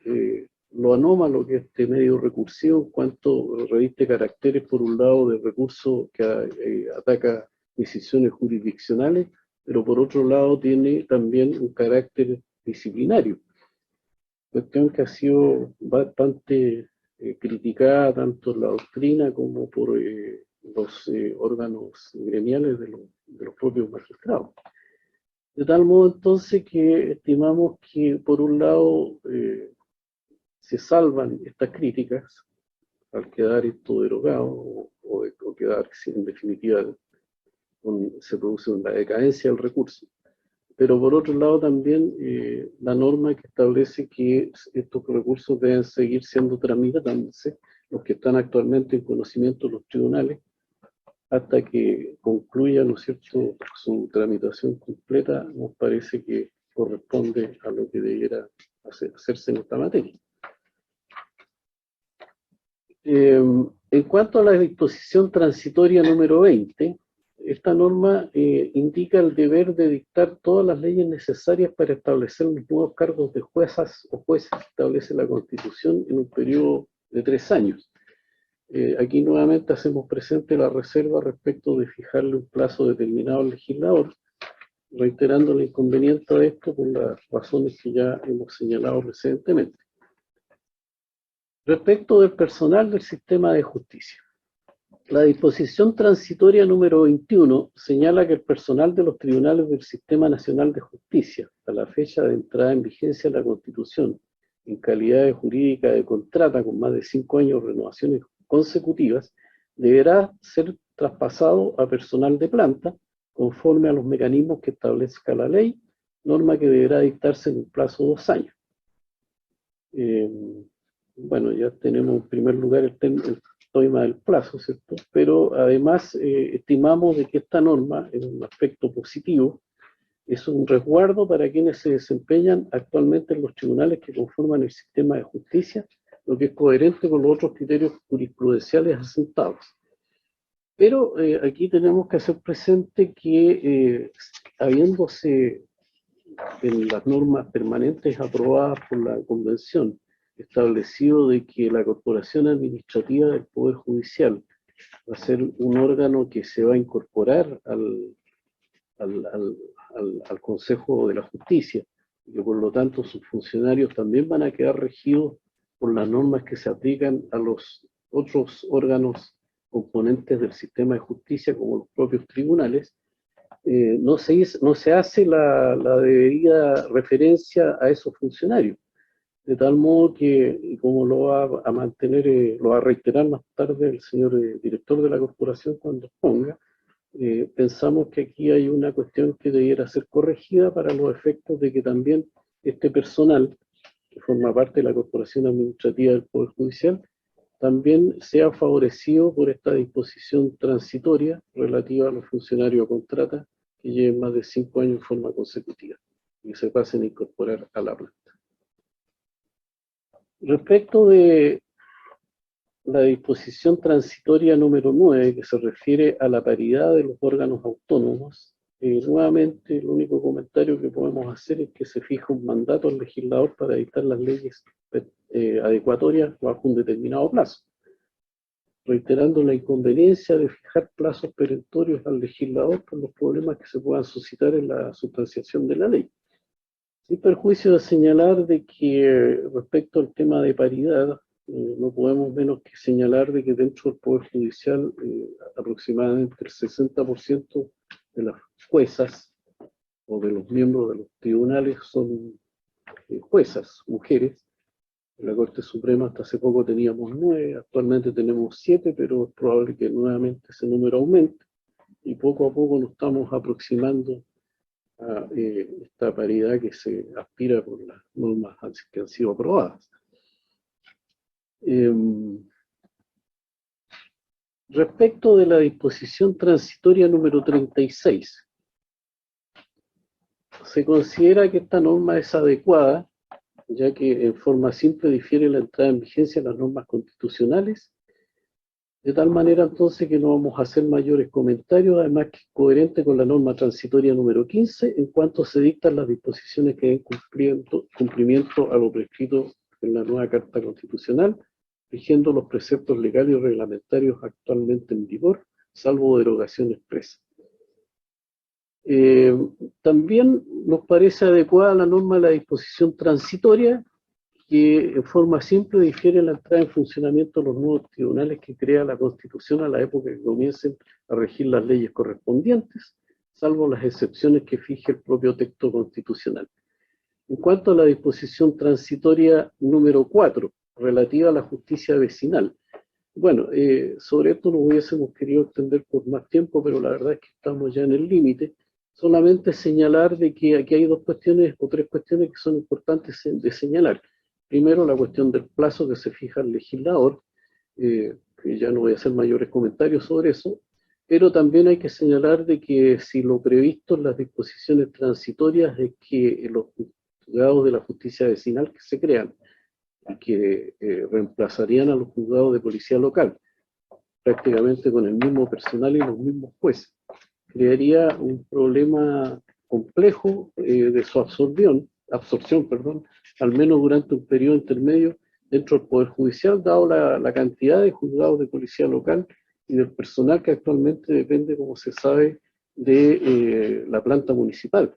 lo anómalo que es este medio recursivo, en cuanto reviste caracteres, por un lado, de recurso que ataca decisiones jurisdiccionales, pero por otro lado tiene también un carácter disciplinario. Cuestión que ha sido bastante criticada tanto en la doctrina como por los órganos gremiales de los propios magistrados. De tal modo entonces que estimamos que por un lado se salvan estas críticas al quedar esto derogado o quedar en definitiva se produce una decadencia del recurso. Pero por otro lado también la norma que establece que estos recursos deben seguir siendo tramitándose, los que están actualmente en conocimiento de los tribunales, hasta que concluya, ¿no es cierto?, su tramitación completa, nos parece que corresponde a lo que debiera hacerse en esta materia. En cuanto a la disposición transitoria número 20, esta norma indica el deber de dictar todas las leyes necesarias para establecer los nuevos cargos de juezas o jueces que establece la Constitución en un periodo de 3 años. Aquí nuevamente hacemos presente la reserva respecto de fijarle un plazo determinado al legislador, reiterando el inconveniente de esto por las razones que ya hemos señalado recientemente. Respecto del personal del sistema de justicia. La disposición transitoria número 21 señala que el personal de los tribunales del Sistema Nacional de Justicia, a la fecha de entrada en vigencia de la Constitución, en calidad de jurídica de contrata con más de 5 años de renovaciones consecutivas, deberá ser traspasado a personal de planta, conforme a los mecanismos que establezca la ley, norma que deberá dictarse en un plazo de 2 años. Bueno, ya tenemos en primer lugar el tema del plazo, ¿cierto? Pero además estimamos de que esta norma, en un aspecto positivo, es un resguardo para quienes se desempeñan actualmente en los tribunales que conforman el sistema de justicia, lo que es coherente con los otros criterios jurisprudenciales asentados. Pero aquí tenemos que hacer presente que habiéndose en las normas permanentes aprobadas por la Convención establecido de que la Corporación Administrativa del Poder Judicial va a ser un órgano que se va a incorporar al Consejo de la Justicia, y que por lo tanto sus funcionarios también van a quedar regidos por las normas que se aplican a los otros órganos componentes del sistema de justicia, como los propios tribunales. No se hace la debida referencia a esos funcionarios, de tal modo que, como lo va a mantener, lo va a reiterar más tarde el señor director de la corporación cuando ponga, pensamos que aquí hay una cuestión que debiera ser corregida para los efectos de que también este personal, que forma parte de la Corporación Administrativa del Poder Judicial, también sea favorecido por esta disposición transitoria relativa a los funcionarios a contrata que lleven más de 5 años en forma consecutiva y que se pasen a incorporar a la planta. Respecto de la disposición transitoria número 9, que se refiere a la paridad de los órganos autónomos, nuevamente el único comentario que podemos hacer es que se fija un mandato al legislador para dictar las leyes adecuatorias bajo un determinado plazo, reiterando la inconveniencia de fijar plazos perentorios al legislador por los problemas que se puedan suscitar en la sustanciación de la ley. Sin perjuicio de señalar de que respecto al tema de paridad, no podemos menos que señalar de que dentro del Poder Judicial aproximadamente el 60% de las juezas o de los miembros de los tribunales son juezas, mujeres. En la Corte Suprema hasta hace poco teníamos 9, actualmente tenemos 7, pero es probable que nuevamente ese número aumente y poco a poco nos estamos aproximando a esta paridad que se aspira por las normas que han sido aprobadas. Respecto de la disposición transitoria número 36, se considera que esta norma es adecuada, ya que en forma simple difiere la entrada en vigencia de las normas constitucionales, de tal manera entonces que no vamos a hacer mayores comentarios, además que es coherente con la norma transitoria número 15, en cuanto se dictan las disposiciones que den cumplimiento a lo prescrito en la nueva Carta Constitucional, rigiendo los preceptos legales y reglamentarios actualmente en vigor, salvo derogación expresa. También nos parece adecuada la norma de la disposición transitoria, que en forma simple difiere la entrada en funcionamiento de los nuevos tribunales que crea la Constitución a la época que comiencen a regir las leyes correspondientes, salvo las excepciones que fije el propio texto constitucional. En cuanto a la disposición transitoria número 4, relativa a la justicia vecinal, bueno, sobre esto nos hubiésemos querido extender por más tiempo, pero la verdad es que estamos ya en el límite. Solamente señalar de que aquí hay dos cuestiones o tres cuestiones que son importantes de señalar. Primero, la cuestión del plazo que se fija el legislador, que ya no voy a hacer mayores comentarios sobre eso, pero también hay que señalar de que si lo previsto en las disposiciones transitorias es que los juzgados de la justicia vecinal que se crean, que reemplazarían a los juzgados de policía local, prácticamente con el mismo personal y los mismos jueces, crearía un problema complejo de su absorción, al menos durante un periodo intermedio dentro del Poder Judicial, dado la cantidad de juzgados de policía local y del personal que actualmente depende, como se sabe, de la planta municipal.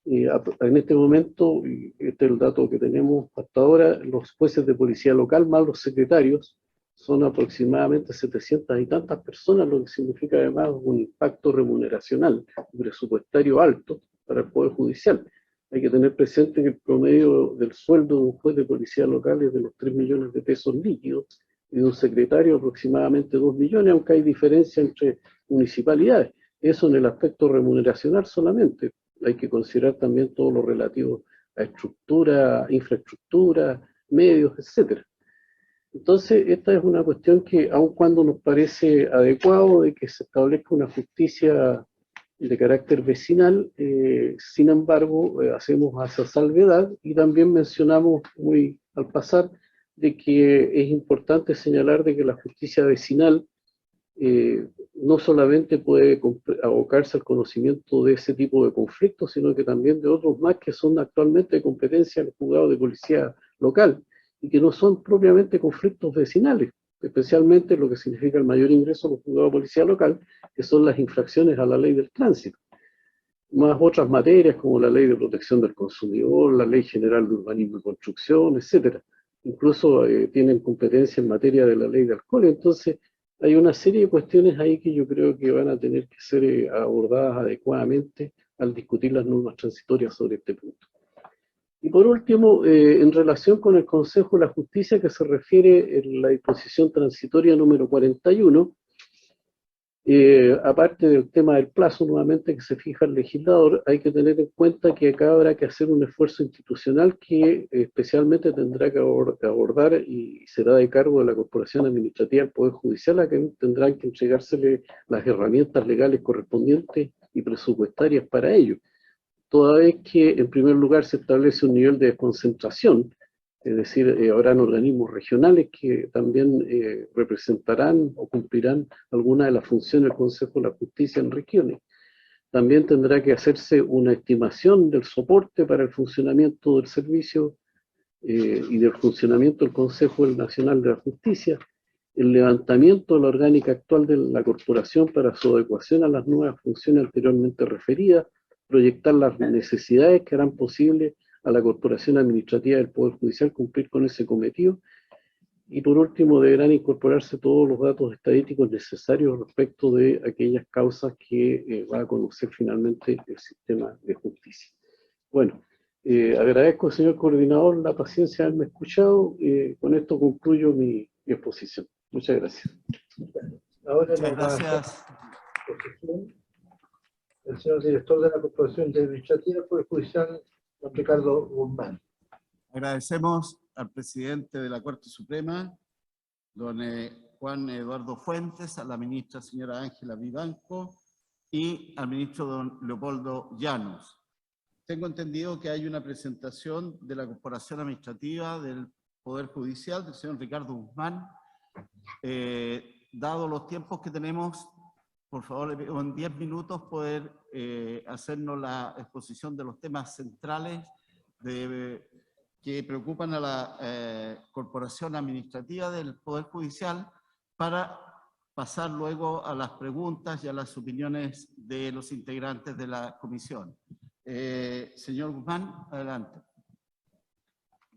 En este momento, y este es el dato que tenemos hasta ahora, los jueces de policía local más los secretarios son aproximadamente 700 y tantas personas, lo que significa además un impacto remuneracional, presupuestario alto para el Poder Judicial. Hay que tener presente que el promedio del sueldo de un juez de policía local es de los 3 millones de pesos líquidos y de un secretario aproximadamente 2 millones, aunque hay diferencia entre municipalidades. Eso en el aspecto remuneracional solamente. Hay que considerar también todo lo relativo a estructura, infraestructura, medios, etc. Entonces, esta es una cuestión que, aun cuando nos parece adecuado de que se establezca una justicia de carácter vecinal, sin embargo, hacemos esa salvedad y también mencionamos muy al pasar de que es importante señalar de que la justicia vecinal no solamente puede abocarse al conocimiento de ese tipo de conflictos, sino que también de otros más que son actualmente de competencia del juzgado de policía local y que no son propiamente conflictos vecinales, especialmente lo que significa el mayor ingreso a los juzgados de policía local, que son las infracciones a la ley del tránsito, más otras materias como la ley de protección del consumidor, la ley general de urbanismo y construcción, etcétera. Incluso tienen competencia en materia de la ley de alcohol. Entonces, hay una serie de cuestiones ahí que yo creo que van a tener que ser abordadas adecuadamente al discutir las normas transitorias sobre este punto. Y por último, en relación con el Consejo de la Justicia, que se refiere en la disposición transitoria número 41, aparte del tema del plazo nuevamente que se fija el legislador, hay que tener en cuenta que acá habrá que hacer un esfuerzo institucional que especialmente tendrá que abordar y será de cargo de la Corporación Administrativa del Poder Judicial, a que tendrán que entregársele las herramientas legales correspondientes y presupuestarias para ello. Toda vez que en primer lugar se establece un nivel de desconcentración, es decir, habrán organismos regionales que también representarán o cumplirán algunas de las funciones del Consejo de la Justicia en regiones. También tendrá que hacerse una estimación del soporte para el funcionamiento del servicio y del funcionamiento del Consejo Nacional de la Justicia, el levantamiento de la orgánica actual de la corporación para su adecuación a las nuevas funciones anteriormente referidas, proyectar las necesidades que harán posible a la Corporación Administrativa del Poder Judicial cumplir con ese cometido, y por último deberán incorporarse todos los datos estadísticos necesarios respecto de aquellas causas que va a conocer finalmente el sistema de justicia. Bueno, agradezco, señor coordinador, la paciencia de haberme escuchado. Con esto concluyo mi exposición. Muchas gracias. Ahora Muchas nos va a hacer gracias. exposición el al señor director de la Corporación Administrativa del Poder Judicial, don Ricardo Guzmán. Agradecemos al presidente de la Corte Suprema, don Juan Eduardo Fuentes, a la ministra señora Ángela Vivanco y al ministro don Leopoldo Llanos. Tengo entendido que hay una presentación de la Corporación Administrativa del Poder Judicial del señor Ricardo Guzmán. Dado los tiempos que tenemos, por favor, le pido en 10 minutos poder hacernos la exposición de los temas centrales que preocupan a la Corporación Administrativa del Poder Judicial, para pasar luego a las preguntas y a las opiniones de los integrantes de la comisión. Señor Guzmán, adelante.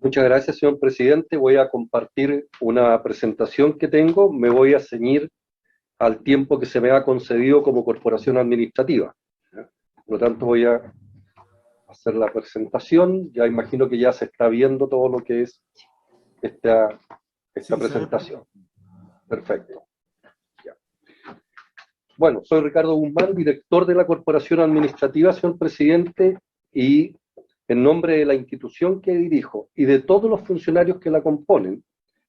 Muchas gracias, señor presidente. Voy a compartir una presentación que tengo. Me voy a ceñir al tiempo que se me ha concedido como corporación administrativa. Por lo tanto, voy a hacer la presentación. Ya imagino que ya se está viendo todo lo que es esta presentación. Perfecto. Ya. Bueno, soy Ricardo Guzmán, director de la Corporación Administrativa, señor presidente, y en nombre de la institución que dirijo y de todos los funcionarios que la componen,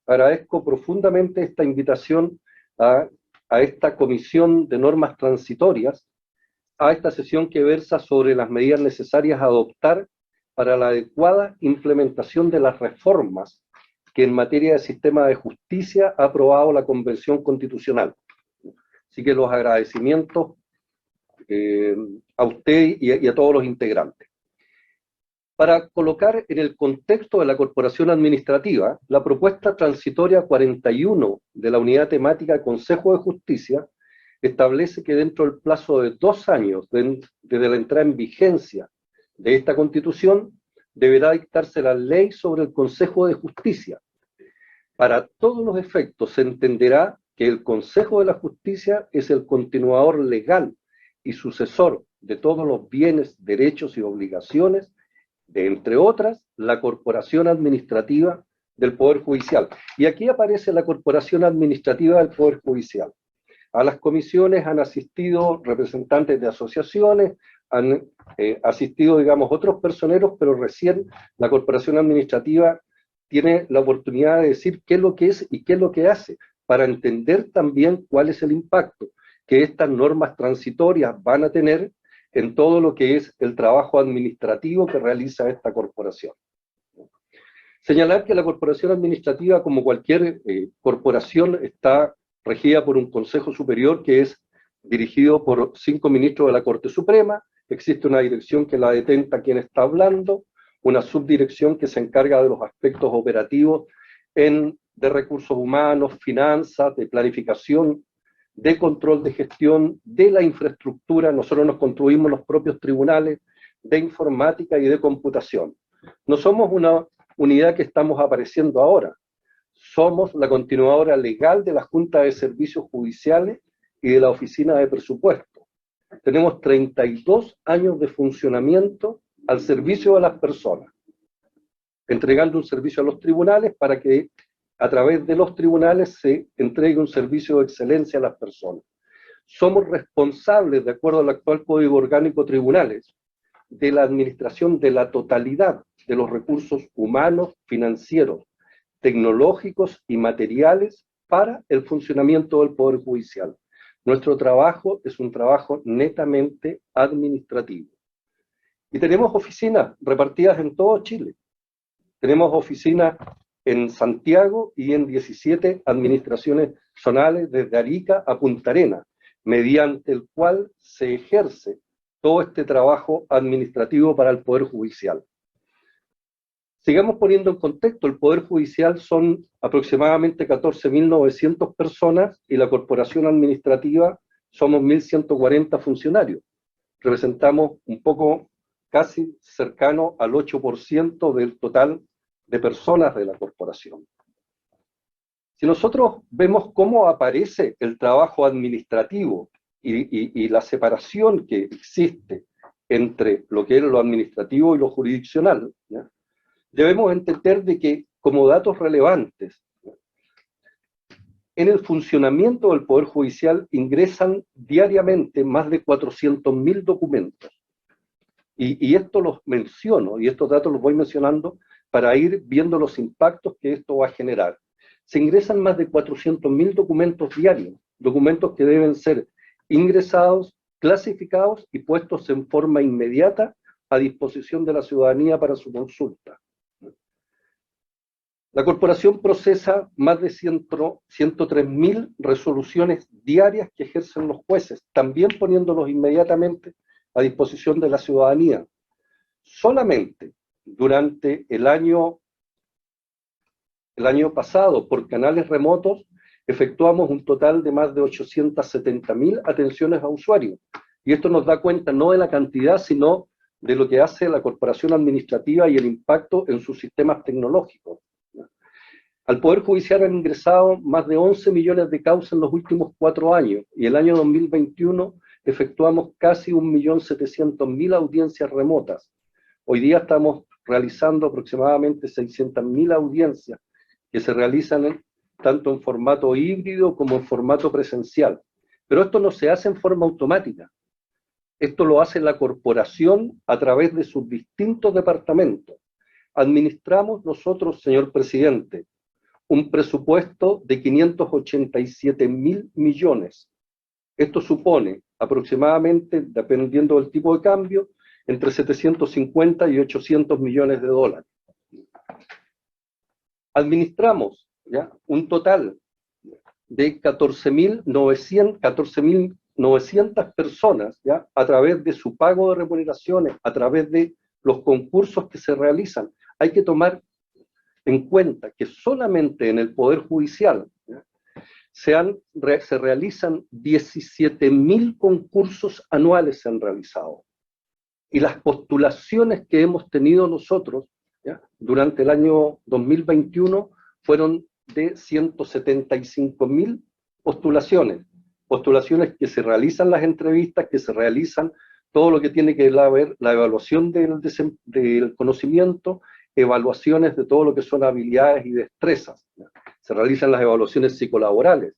agradezco profundamente esta invitación a esta Comisión de Normas Transitorias, a esta sesión que versa sobre las medidas necesarias a adoptar para la adecuada implementación de las reformas que en materia de sistema de justicia ha aprobado la Convención Constitucional. Así que los agradecimientos a usted y a todos los integrantes. Para colocar en el contexto de la Corporación Administrativa, la propuesta transitoria 41 de la Unidad Temática Consejo de Justicia establece que dentro del plazo de 2 años desde la entrada en vigencia de esta Constitución, deberá dictarse la ley sobre el Consejo de Justicia. Para todos los efectos se entenderá que el Consejo de la Justicia es el continuador legal y sucesor de todos los bienes, derechos y obligaciones de, entre otras, la Corporación Administrativa del Poder Judicial. Y aquí aparece la Corporación Administrativa del Poder Judicial. A las comisiones han asistido representantes de asociaciones, han asistido, digamos, otros personeros, pero recién la Corporación Administrativa tiene la oportunidad de decir qué es lo que es y qué es lo que hace, para entender también cuál es el impacto que estas normas transitorias van a tener en todo lo que es el trabajo administrativo que realiza esta corporación. Señalar que la Corporación Administrativa, como cualquier corporación, está regida por un Consejo Superior que es dirigido por 5 ministros de la Corte Suprema. Existe una dirección que la detenta quien está hablando, una subdirección que se encarga de los aspectos operativos de recursos humanos, finanzas, de planificación, de control de gestión, de la infraestructura. Nosotros nos construimos los propios tribunales, de informática y de computación. No somos una unidad que estamos apareciendo ahora. Somos la continuadora legal de la Junta de Servicios Judiciales y de la Oficina de Presupuesto. Tenemos 32 años de funcionamiento al servicio de las personas, entregando un servicio a los tribunales para que a través de los tribunales se entregue un servicio de excelencia a las personas. Somos responsables, de acuerdo al actual Código Orgánico de Tribunales, de la administración de la totalidad de los recursos humanos, financieros, tecnológicos y materiales para el funcionamiento del Poder Judicial. Nuestro trabajo es un trabajo netamente administrativo. Y tenemos oficinas repartidas en todo Chile. Tenemos oficinas en Santiago y en 17 administraciones zonales desde Arica a Punta Arenas, mediante el cual se ejerce todo este trabajo administrativo para el Poder Judicial. Sigamos poniendo en contexto, el Poder Judicial son aproximadamente 14.900 personas y la Corporación Administrativa somos 1.140 funcionarios. Representamos un poco, casi cercano al 8% del total de personas de la corporación. Si nosotros vemos cómo aparece el trabajo administrativo y la separación que existe entre lo que es lo administrativo y lo jurisdiccional, ¿ya?, debemos entender de que, como datos relevantes, en el funcionamiento del Poder Judicial ingresan diariamente más de 400.000 documentos. Y esto los menciono, y estos datos los voy mencionando para ir viendo los impactos que esto va a generar. Se ingresan más de 400.000 documentos diarios, documentos que deben ser ingresados, clasificados y puestos en forma inmediata a disposición de la ciudadanía para su consulta. La corporación procesa más de 103.000 resoluciones diarias que ejercen los jueces, también poniéndolos inmediatamente a disposición de la ciudadanía. Solamente durante el año pasado, por canales remotos, efectuamos un total de más de 870.000 atenciones a usuarios. Y esto nos da cuenta no de la cantidad, sino de lo que hace la corporación administrativa y el impacto en sus sistemas tecnológicos. Al Poder Judicial han ingresado más de 11 millones de causas en los últimos 4 años, y el año 2021 efectuamos casi 1.700.000 audiencias remotas. Hoy día estamos realizando aproximadamente 600.000 audiencias que se realizan tanto en formato híbrido como en formato presencial. Pero esto no se hace en forma automática. Esto lo hace la corporación a través de sus distintos departamentos. Administramos nosotros, señor presidente, un presupuesto de 587.000 millones. Esto supone aproximadamente, dependiendo del tipo de cambio, entre 750 y 800 millones de dólares. Administramos ¿ya? Un total de 14.900 personas ¿ya? A través de su pago de remuneraciones, a través de los concursos que se realizan. Hay que tomar en cuenta que solamente en el Poder Judicial ¿ya? Se realizan 17.000 concursos anuales se han realizado. Y las postulaciones que hemos tenido nosotros ¿ya? Durante el año 2021 fueron de 175.000 postulaciones. Postulaciones que se realizan las entrevistas, que se realizan todo lo que tiene que ver la evaluación del conocimiento, evaluaciones de todo lo que son habilidades y destrezas. ¿ya? Se realizan las evaluaciones psicolaborales.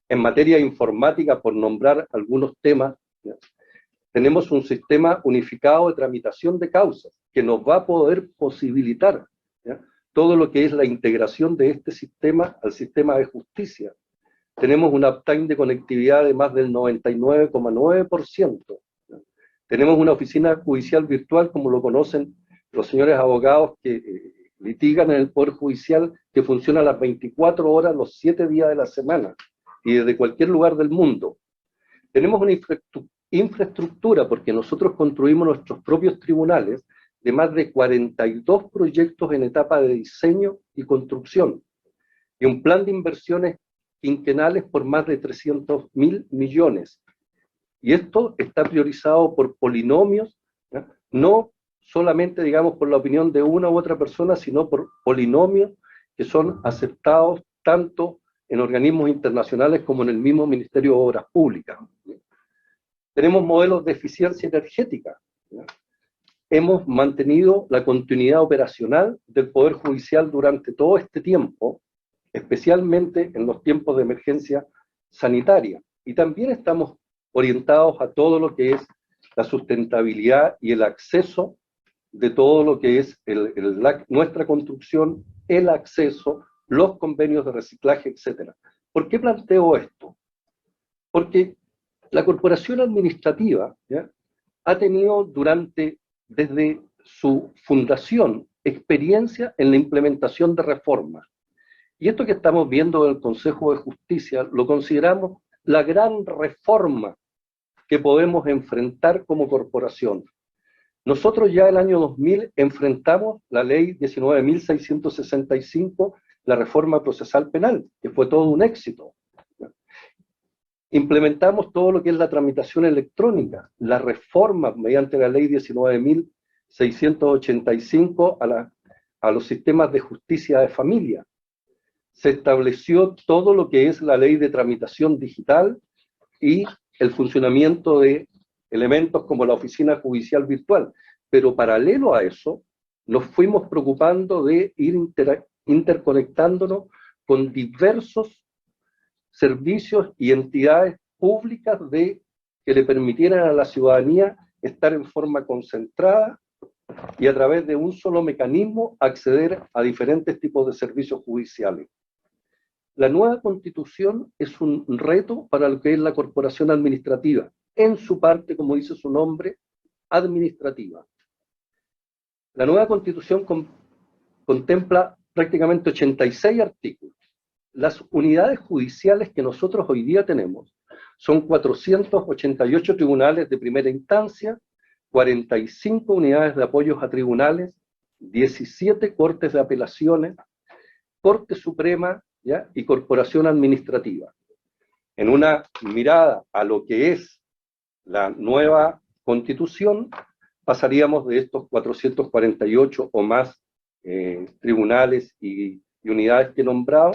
En materia informática, por nombrar algunos temas, ¿ya? Tenemos un sistema unificado de tramitación de causas que nos va a poder posibilitar ¿ya? Todo lo que es la integración de este sistema al sistema de justicia. Tenemos un uptime de conectividad de más del 99,9%. ¿ya? Tenemos una oficina judicial virtual, como lo conocen los señores abogados que litigan en el Poder Judicial, que funciona a las 24 horas, los 7 días de la semana, y desde cualquier lugar del mundo. Tenemos una infraestructura, porque nosotros construimos nuestros propios tribunales, de más de 42 proyectos en etapa de diseño y construcción, y un plan de inversiones quinquenales por más de 300.000 millones. Y esto está priorizado por polinomios, ¿ya? No solamente, digamos, por la opinión de una u otra persona, sino por polinomios que son aceptados tanto en organismos internacionales como en el mismo Ministerio de Obras Públicas. Tenemos modelos de eficiencia energética. ¿ya? Hemos mantenido la continuidad operacional del Poder Judicial durante todo este tiempo, especialmente en los tiempos de emergencia sanitaria. Y también estamos orientados a todo lo que es la sustentabilidad y el acceso de todo lo que es nuestra construcción, el acceso, los convenios de reciclaje, etc. ¿Por qué planteo esto? Porque la corporación administrativa ¿ya? Ha tenido desde su fundación experiencia en la implementación de reformas. Y esto que estamos viendo del Consejo de Justicia lo consideramos la gran reforma que podemos enfrentar como corporación. Nosotros ya el año 2000 enfrentamos la ley 19.665, la reforma procesal penal, que fue todo un éxito. Implementamos todo lo que es la tramitación electrónica, la reforma mediante la ley 19.685 a los sistemas de justicia de familia. Se estableció todo lo que es la ley de tramitación digital y el funcionamiento de elementos como la oficina judicial virtual. Pero paralelo a eso, nos fuimos preocupando de ir interconectándonos con diversos servicios y entidades públicas que le permitieran a la ciudadanía estar en forma concentrada y a través de un solo mecanismo acceder a diferentes tipos de servicios judiciales. La nueva Constitución es un reto para lo que es la corporación administrativa, en su parte, como dice su nombre, administrativa. La nueva Constitución contempla prácticamente 86 artículos. Las unidades judiciales que nosotros hoy día tenemos son 488 tribunales de primera instancia, 45 unidades de apoyos a tribunales, 17 cortes de apelaciones, Corte Suprema, ¿ya? Y Corporación Administrativa. En una mirada a lo que es la nueva Constitución, pasaríamos de estos 448 o más tribunales y unidades que he nombrado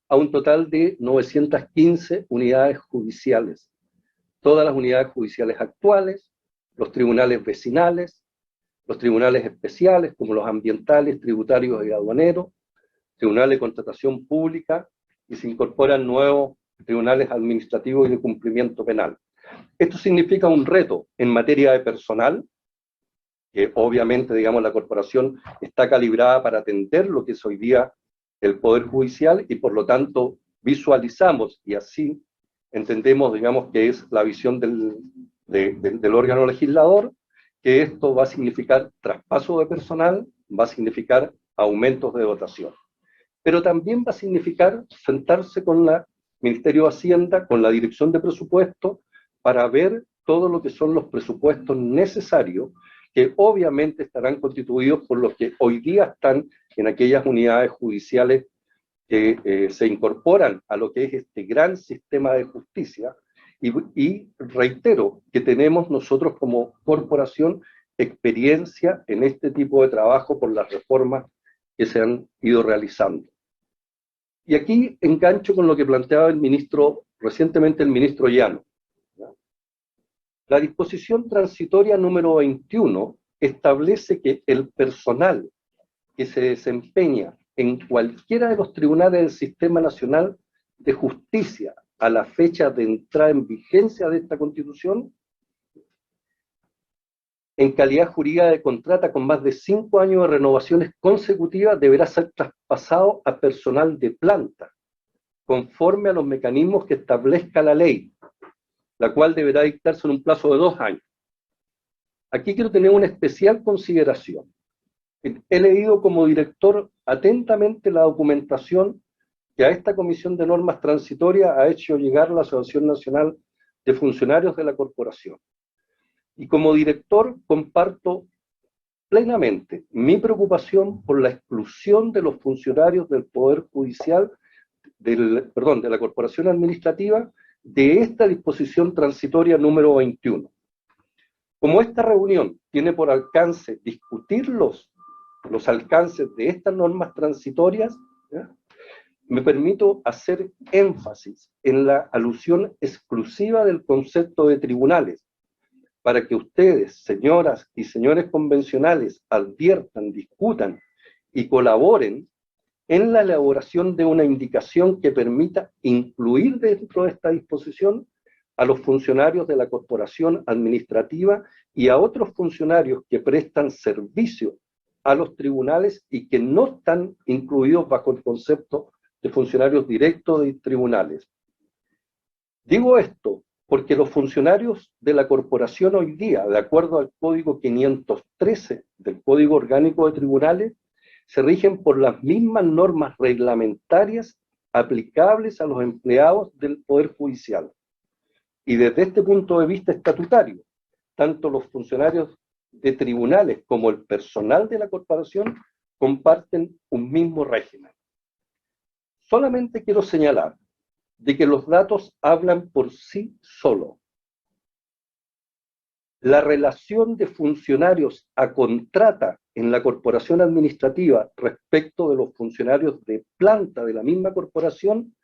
a un total de 915 unidades judiciales. Todas las unidades judiciales actuales, los tribunales vecinales, los tribunales especiales como los ambientales, tributarios y aduaneros, tribunales de contratación pública, y se incorporan nuevos tribunales administrativos y de cumplimiento penal. Esto significa un reto en materia de personal, que obviamente, digamos, la corporación está calibrada para atender lo que es hoy día el Poder Judicial, y por lo tanto visualizamos, y así entendemos, digamos, que es la visión del órgano legislador, que esto va a significar traspaso de personal, va a significar aumentos de dotación. Pero también va a significar sentarse con el Ministerio de Hacienda, con la Dirección de Presupuesto, para ver todo lo que son los presupuestos necesarios, que obviamente estarán constituidos por los que hoy día están en aquellas unidades judiciales que se incorporan a lo que es este gran sistema de justicia, y reitero que tenemos nosotros como corporación experiencia en este tipo de trabajo por las reformas que se han ido realizando. Y aquí engancho con lo que planteaba recientemente el ministro Llano. La disposición transitoria número 21 establece que el personal que se desempeña en cualquiera de los tribunales del Sistema Nacional de Justicia a la fecha de entrada en vigencia de esta Constitución, en calidad jurídica de contrata con más de 5 años de renovaciones consecutivas, deberá ser traspasado a personal de planta, conforme a los mecanismos que establezca la ley, la cual deberá dictarse en un plazo de 2 años. Aquí quiero tener una especial consideración. He leído como director atentamente la documentación que a esta Comisión de Normas Transitorias ha hecho llegar la Asociación Nacional de Funcionarios de la Corporación. Y como director comparto plenamente mi preocupación por la exclusión de los funcionarios del Poder Judicial, de la Corporación Administrativa, de esta disposición transitoria número 21. Como esta reunión tiene por alcance discutir los alcances de estas normas transitorias, ¿ya?, me permito hacer énfasis en la alusión exclusiva del concepto de tribunales, para que ustedes, señoras y señores convencionales, adviertan, discutan y colaboren en la elaboración de una indicación que permita incluir dentro de esta disposición a los funcionarios de la corporación administrativa y a otros funcionarios que prestan servicio a los tribunales y que no están incluidos bajo el concepto de funcionarios directos de tribunales. Digo esto porque los funcionarios de la corporación hoy día, de acuerdo al Código 513 del Código Orgánico de Tribunales, se rigen por las mismas normas reglamentarias aplicables a los empleados del Poder Judicial. Y desde este punto de vista estatutario, tanto los funcionarios de tribunales como el personal de la corporación comparten un mismo régimen. Solamente quiero señalar de que los datos hablan por sí solos. La relación de funcionarios a contrata en la corporación administrativa respecto de los funcionarios de planta de la misma corporación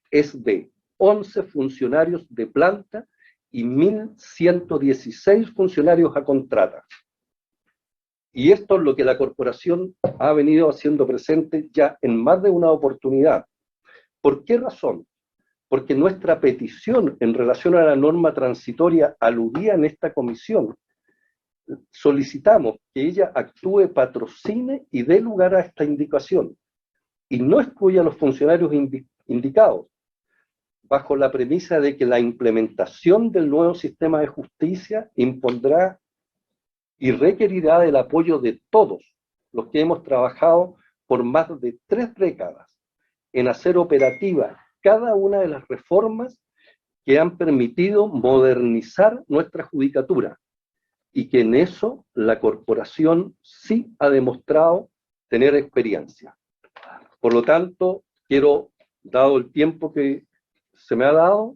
es de 11 funcionarios de planta y 1.116 funcionarios a contrata. Y esto es lo que la corporación ha venido haciendo presente ya en más de una oportunidad. ¿Por qué razón? porque nuestra petición en relación a la norma transitoria aludida en esta comisión, solicitamos que ella actúe, patrocine y dé lugar a esta indicación, y no excluya a los funcionarios indicados, bajo la premisa de que la implementación del nuevo sistema de justicia impondrá y requerirá del apoyo de todos los que hemos trabajado por más de 3 décadas en hacer operativa cada una de las reformas que han permitido modernizar nuestra judicatura, y que en eso la corporación sí ha demostrado tener experiencia. Por lo tanto, quiero, dado el tiempo que se me ha dado,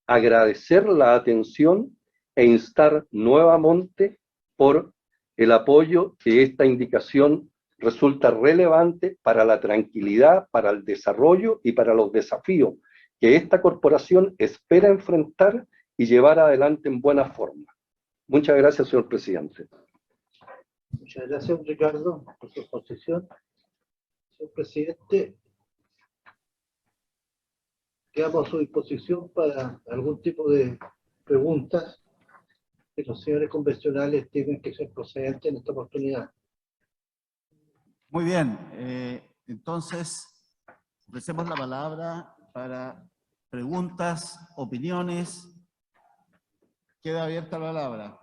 agradecer la atención e instar nuevamente por el apoyo que esta indicación resulta relevante para la tranquilidad, para el desarrollo y para los desafíos que esta corporación espera enfrentar y llevar adelante en buena forma. Muchas gracias, señor presidente. Muchas gracias, Ricardo, por su exposición. Señor presidente, quedamos a su disposición para algún tipo de preguntas que los señores convencionales tienen que ser procedentes en esta oportunidad. Muy bien, entonces ofrecemos la palabra para preguntas, opiniones. Queda abierta la palabra.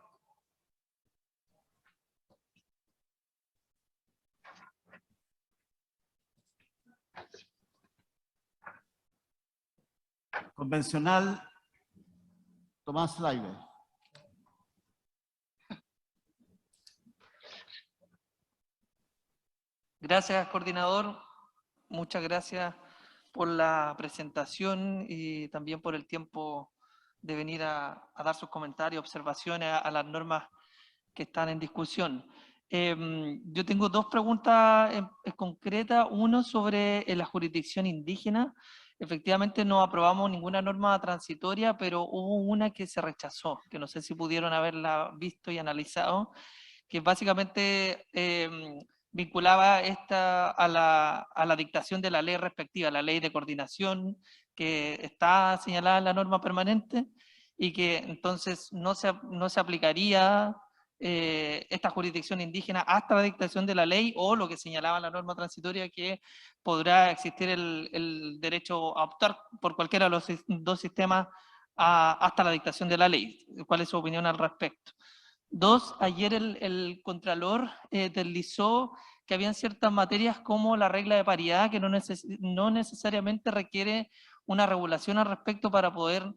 Convencional, Tomás Laibe. Gracias, coordinador. Muchas gracias por la presentación y también por el tiempo de venir a dar sus comentarios, observaciones a las normas que están en discusión. Yo tengo 2 preguntas en concretas. Uno sobre la jurisdicción indígena. Efectivamente no aprobamos ninguna norma transitoria, pero hubo una que se rechazó, que no sé si pudieron haberla visto y analizado, que básicamente vinculaba esta a la dictación de la ley respectiva, la ley de coordinación que está señalada en la norma permanente, y que entonces no se aplicaría esta jurisdicción indígena hasta la dictación de la ley, o lo que señalaba la norma transitoria, que podrá existir el derecho a optar por cualquiera de los 2 sistemas hasta la dictación de la ley. ¿Cuál es su opinión al respecto? 2, ayer el Contralor deslizó que habían ciertas materias como la regla de paridad que no necesariamente requiere una regulación al respecto para poder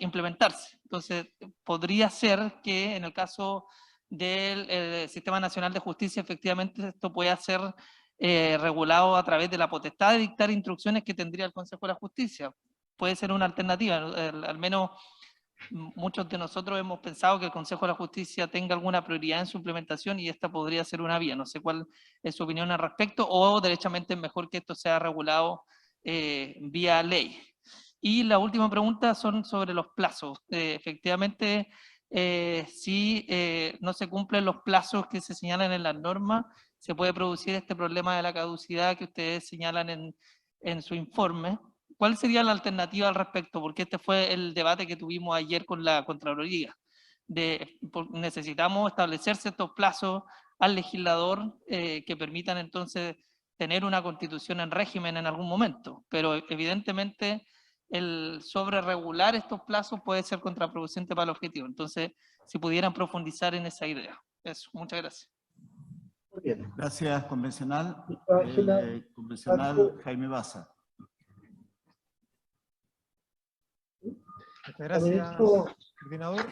implementarse. Entonces, podría ser que en el caso del Sistema Nacional de Justicia, efectivamente esto pueda ser regulado a través de la potestad de dictar instrucciones que tendría el Consejo de la Justicia. Puede ser una alternativa, al menos muchos de nosotros hemos pensado que el Consejo de la Justicia tenga alguna prioridad en su implementación, y esta podría ser una vía. No sé cuál es su opinión al respecto, o derechamente es mejor que esto sea regulado vía ley. Y la última pregunta son sobre los plazos. Efectivamente, si no se cumplen los plazos que se señalan en las normas, se puede producir este problema de la caducidad que ustedes señalan en su informe. ¿Cuál sería la alternativa al respecto? Porque este fue el debate que tuvimos ayer con la Contraloría. Necesitamos establecer ciertos plazos al legislador que permitan entonces tener una constitución en régimen en algún momento, pero evidentemente el sobreregular estos plazos puede ser contraproducente para el objetivo. Entonces, si pudieran profundizar en esa idea. Eso, muchas gracias. Muy bien. Gracias, convencional. Convencional Jaime Baza. Muchas gracias, coordinador.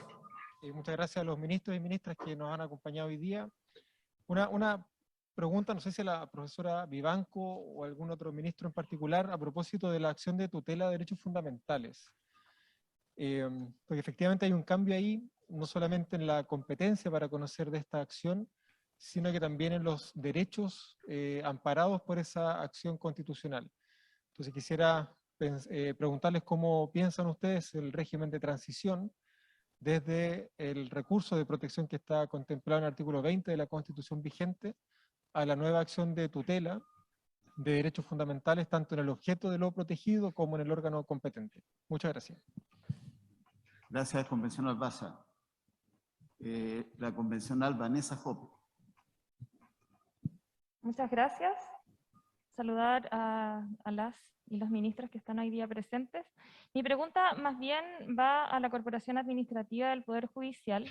Muchas gracias a los ministros y ministras que nos han acompañado hoy día. Una pregunta, no sé si a la profesora Vivanco o algún otro ministro en particular, a propósito de la acción de tutela de derechos fundamentales. Porque efectivamente hay un cambio ahí, no solamente en la competencia para conocer de esta acción, sino que también en los derechos amparados por esa acción constitucional. Entonces quisiera preguntarles cómo piensan ustedes el régimen de transición desde el recurso de protección que está contemplado en el artículo 20 de la Constitución vigente a la nueva acción de tutela, de derechos fundamentales, tanto en el objeto de lo protegido como en el órgano competente. Muchas gracias. Gracias, convencional Baza. La convencional Vanessa Hoppe. Muchas gracias. Saludar a las y los ministros que están hoy día presentes. Mi pregunta más bien va a la Corporación Administrativa del Poder Judicial,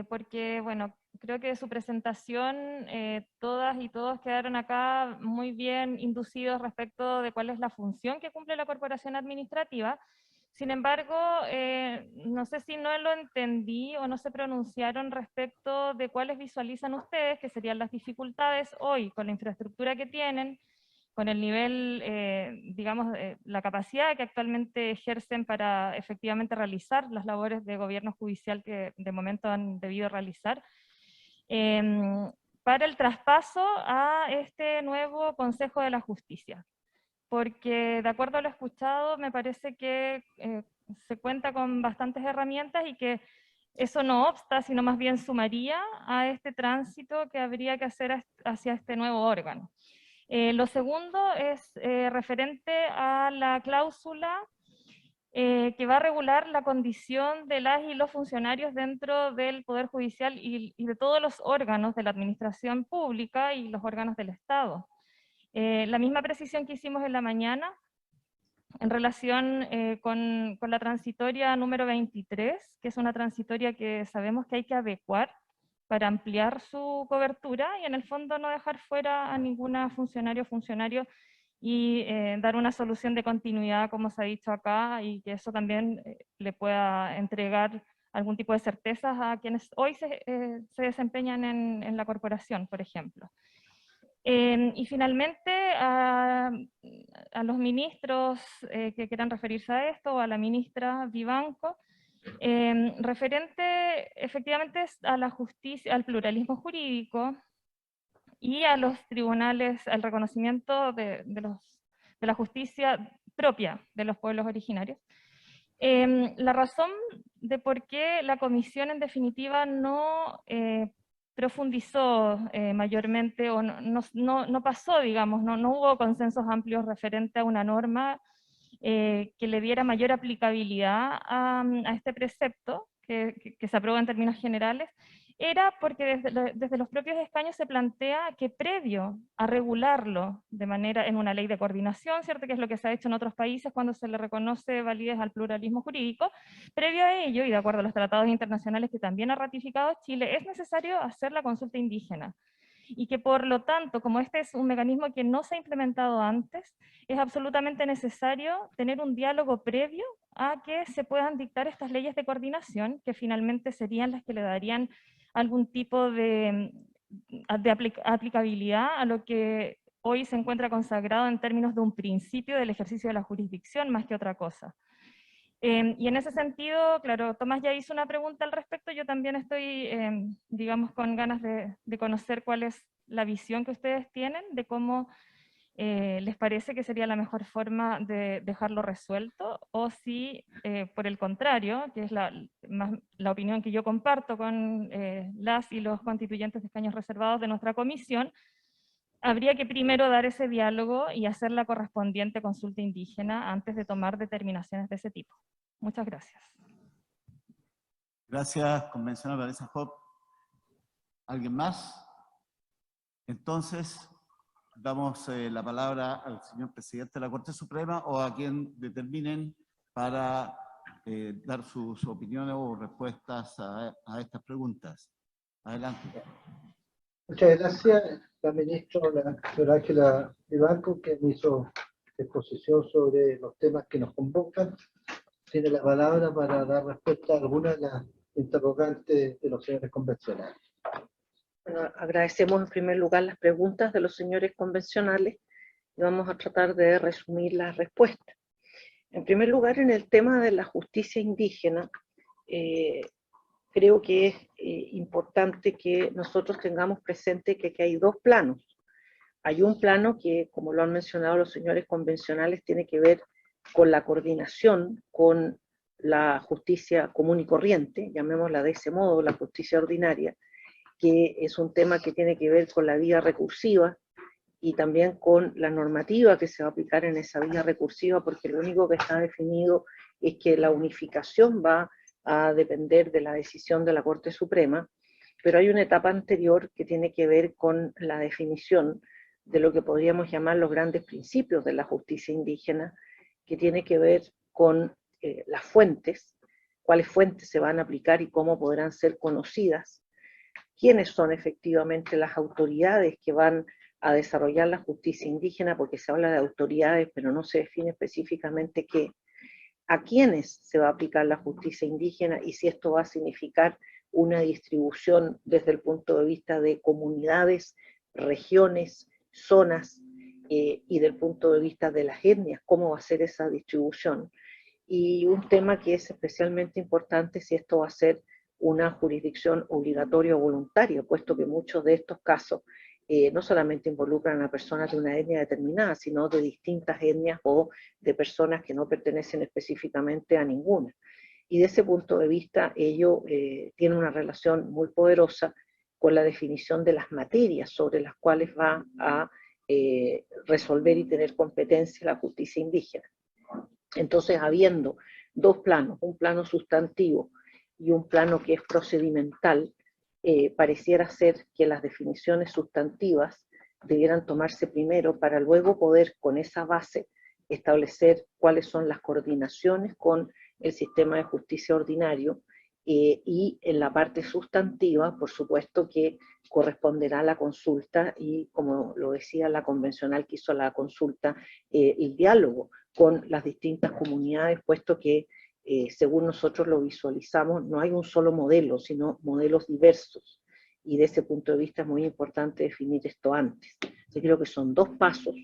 porque, bueno, creo que de su presentación todas y todos quedaron acá muy bien inducidos respecto de cuál es la función que cumple la Corporación Administrativa. Sin embargo, no sé si no lo entendí o no se pronunciaron respecto de cuáles visualizan ustedes, que serían las dificultades hoy con la infraestructura que tienen, con el nivel, digamos, la capacidad que actualmente ejercen para efectivamente realizar las labores de gobierno judicial que de momento han debido realizar, para el traspaso a este nuevo Consejo de la Justicia. Porque de acuerdo a lo escuchado, me parece que se cuenta con bastantes herramientas y que eso no obsta, sino más bien sumaría a este tránsito que habría que hacer hacia este nuevo órgano. Lo segundo es referente a la cláusula que va a regular la condición de las y los funcionarios dentro del Poder Judicial y de todos los órganos de la administración pública y los órganos del Estado. La misma precisión que hicimos en la mañana en relación con la transitoria número 23, que es una transitoria que sabemos que hay que adecuar para ampliar su cobertura y en el fondo no dejar fuera a ninguna funcionario y dar una solución de continuidad, como se ha dicho acá, y que eso también le pueda entregar algún tipo de certezas a quienes hoy se desempeñan en la corporación, por ejemplo. Y finalmente, a los ministros que quieran referirse a esto, o a la ministra Vivanco, referente efectivamente a la justicia, al pluralismo jurídico y a los tribunales, al reconocimiento de la justicia propia de los pueblos originarios. La razón de por qué la comisión en definitiva no profundizó mayormente o no pasó, digamos, no hubo consensos amplios referente a una norma que le diera mayor aplicabilidad a este precepto que se aprueba en términos generales, era porque desde los propios escaños se plantea que previo a regularlo de manera en una ley de coordinación, ¿cierto? Que es lo que se ha hecho en otros países cuando se le reconoce validez al pluralismo jurídico, previo a ello, y de acuerdo a los tratados internacionales que también ha ratificado Chile, es necesario hacer la consulta indígena. Y que por lo tanto, como este es un mecanismo que no se ha implementado antes, es absolutamente necesario tener un diálogo previo a que se puedan dictar estas leyes de coordinación, que finalmente serían las que le darían algún tipo de aplicabilidad a lo que hoy se encuentra consagrado en términos de un principio del ejercicio de la jurisdicción más que otra cosa. Y en ese sentido, claro, Tomás ya hizo una pregunta al respecto, yo también estoy, digamos, con ganas de conocer cuál es la visión que ustedes tienen de cómo les parece que sería la mejor forma de dejarlo resuelto, o si, por el contrario, que es la opinión que yo comparto con las y los constituyentes de escaños reservados de nuestra comisión, habría que primero dar ese diálogo y hacer la correspondiente consulta indígena antes de tomar determinaciones de ese tipo. Muchas gracias. Gracias, convencional Vanessa Hoppe. ¿Alguien más? Entonces, damos la palabra al señor presidente de la Corte Suprema o a quien determinen para dar sus opiniones o respuestas a estas preguntas. Adelante. Muchas gracias, la ministra, la señora Ángela Vivanco, que me hizo exposición sobre los temas que nos convocan. Tiene la palabra para dar respuesta a algunas de las interrogantes de los señores convencionales. Bueno, agradecemos en primer lugar las preguntas de los señores convencionales y vamos a tratar de resumir las respuestas. En primer lugar, en el tema de la justicia indígena, creo que es importante que nosotros tengamos presente que aquí hay dos planos. Hay un plano que, como lo han mencionado los señores convencionales, tiene que ver con la coordinación con la justicia común y corriente, llamémosla de ese modo, la justicia ordinaria, que es un tema que tiene que ver con la vía recursiva, y también con la normativa que se va a aplicar en esa vía recursiva, porque lo único que está definido es que la unificación va a depender de la decisión de la Corte Suprema, pero hay una etapa anterior que tiene que ver con la definición de lo que podríamos llamar los grandes principios de la justicia indígena, que tiene que ver con las fuentes, cuáles fuentes se van a aplicar y cómo podrán ser conocidas, quiénes son efectivamente las autoridades que van a desarrollar la justicia indígena, porque se habla de autoridades, pero no se define específicamente qué, a quiénes se va a aplicar la justicia indígena y si esto va a significar una distribución desde el punto de vista de comunidades, regiones, zonas, y del punto de vista de las etnias, cómo va a ser esa distribución. Y un tema que es especialmente importante si esto va a ser una jurisdicción obligatoria o voluntaria, puesto que muchos de estos casos no solamente involucran a personas de una etnia determinada, sino de distintas etnias o de personas que no pertenecen específicamente a ninguna. Y de ese punto de vista, ello tiene una relación muy poderosa con la definición de las materias sobre las cuales va a resolver y tener competencia la justicia indígena. Entonces, habiendo dos planos, un plano sustantivo y un plano que es procedimental, pareciera ser que las definiciones sustantivas debieran tomarse primero para luego poder, con esa base, establecer cuáles son las coordinaciones con el sistema de justicia ordinario, y en la parte sustantiva, por supuesto que corresponderá a la consulta y, como lo decía la convencional que hizo la consulta, el diálogo con las distintas comunidades, puesto que según nosotros lo visualizamos, no hay un solo modelo, sino modelos diversos. Y de ese punto de vista es muy importante definir esto antes. Yo creo que son dos pasos,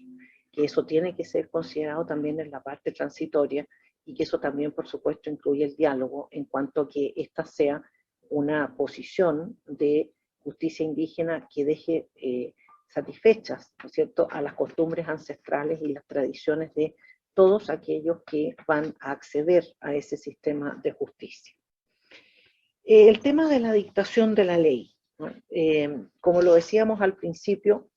que eso tiene que ser considerado también en la parte transitoria, y que eso también, por supuesto, incluye el diálogo en cuanto a que esta sea una posición de justicia indígena que deje satisfechas, ¿no es cierto?, a las costumbres ancestrales y las tradiciones de todos aquellos que van a acceder a ese sistema de justicia. El tema de la dictación de la ley, ¿no? Como lo decíamos al principio,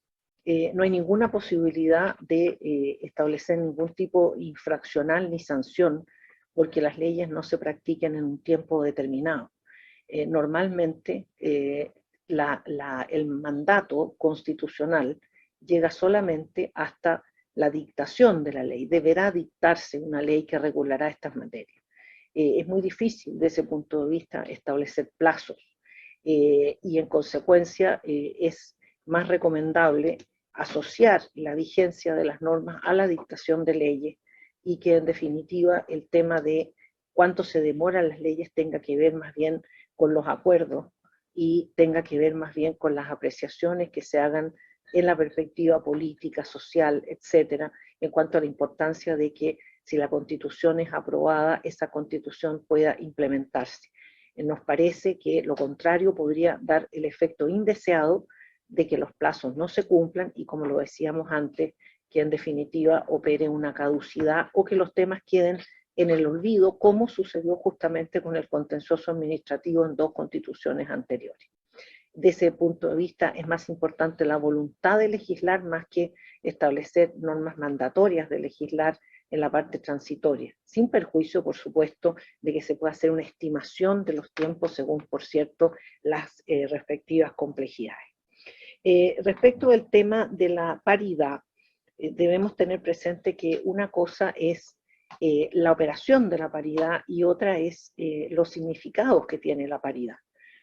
no hay ninguna posibilidad de establecer ningún tipo infraccional ni sanción, porque las leyes no se practican en un tiempo determinado. Normalmente el mandato constitucional llega solamente hasta la dictación de la ley. Deberá dictarse una ley que regulará estas materias. Es muy difícil desde ese punto de vista establecer plazos, y en consecuencia es más recomendable asociar la vigencia de las normas a la dictación de leyes, y que en definitiva el tema de cuánto se demoran las leyes tenga que ver más bien con los acuerdos y tenga que ver más bien con las apreciaciones que se hagan en la perspectiva política, social, etcétera, en cuanto a la importancia de que si la Constitución es aprobada, esa Constitución pueda implementarse. Nos parece que lo contrario podría dar el efecto indeseado de que los plazos no se cumplan y, como lo decíamos antes, que en definitiva opere una caducidad o que los temas queden en el olvido, como sucedió justamente con el contencioso administrativo en dos constituciones anteriores. De ese punto de vista es más importante la voluntad de legislar más que establecer normas mandatorias de legislar en la parte transitoria, sin perjuicio, por supuesto, de que se pueda hacer una estimación de los tiempos según, por cierto, las respectivas complejidades. Respecto del tema de la paridad, debemos tener presente que una cosa es la operación de la paridad y otra es los significados que tiene la paridad.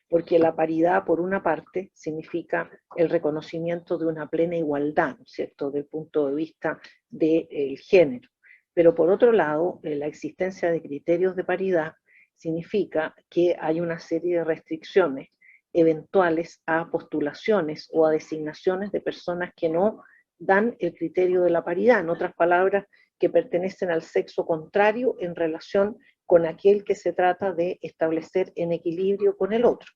Porque la paridad, por una parte, significa el reconocimiento de una plena igualdad, ¿no es cierto?, desde el punto de vista del género. Pero por otro lado, la existencia de criterios de paridad significa que hay una serie de restricciones eventuales a postulaciones o a designaciones de personas que no dan el criterio de la paridad, en otras palabras, que pertenecen al sexo contrario en relación con aquel que se trata de establecer en equilibrio con el otro.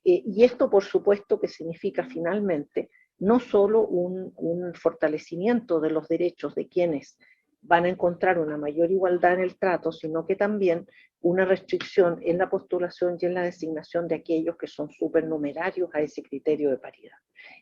Y esto, por supuesto, que significa finalmente no solo un fortalecimiento de los derechos de quienes van a encontrar una mayor igualdad en el trato, sino que también una restricción en la postulación y en la designación de aquellos que son supernumerarios a ese criterio de paridad.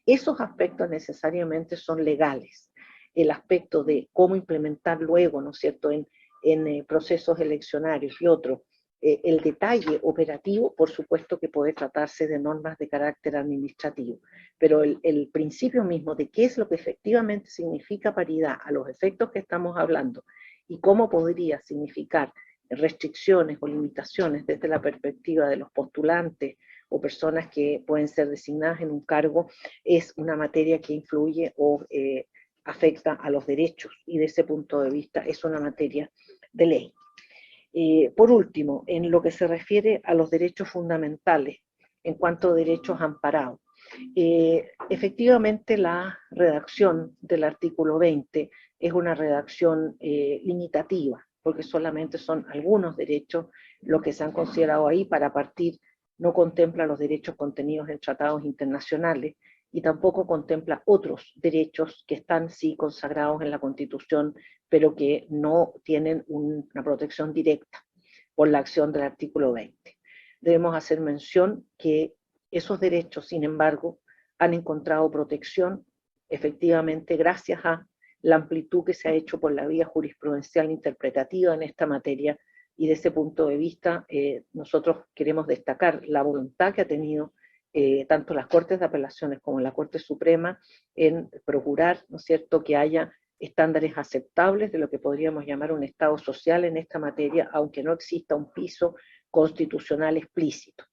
Esos aspectos necesariamente son legales. El aspecto de cómo implementar luego, ¿no es cierto?, en procesos eleccionarios y otros, el detalle operativo, por supuesto que puede tratarse de normas de carácter administrativo, pero el principio mismo de qué es lo que efectivamente significa paridad a los efectos que estamos hablando y cómo podría significar restricciones o limitaciones desde la perspectiva de los postulantes o personas que pueden ser designadas en un cargo, es una materia que influye o afecta a los derechos, y de ese punto de vista es una materia de ley. Por último, en lo que se refiere a los derechos fundamentales, en cuanto a derechos amparados, efectivamente la redacción del artículo 20 es una redacción limitativa, porque solamente son algunos derechos los que se han considerado ahí. Para partir, no contempla los derechos contenidos en tratados internacionales y tampoco contempla otros derechos que están sí consagrados en la Constitución, pero que no tienen una protección directa por la acción del artículo 20. Debemos hacer mención que esos derechos, sin embargo, han encontrado protección efectivamente gracias a la amplitud que se ha hecho por la vía jurisprudencial interpretativa en esta materia, y de ese punto de vista nosotros queremos destacar la voluntad que ha tenido tanto las Cortes de Apelaciones como la Corte Suprema en procurar, ¿no es cierto?, que haya estándares aceptables de lo que podríamos llamar un Estado social en esta materia, aunque no exista un piso constitucional explícito.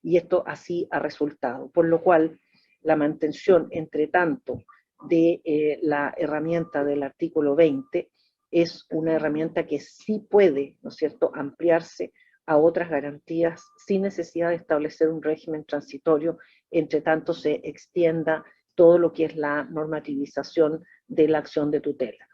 Y esto así ha resultado, por lo cual la mantención, entre tanto, de la herramienta del artículo 20 es una herramienta que sí puede, ¿no es cierto?, ampliarse a otras garantías sin necesidad de establecer un régimen transitorio, entre tanto se extienda todo lo que es la normativización de la acción de tutela.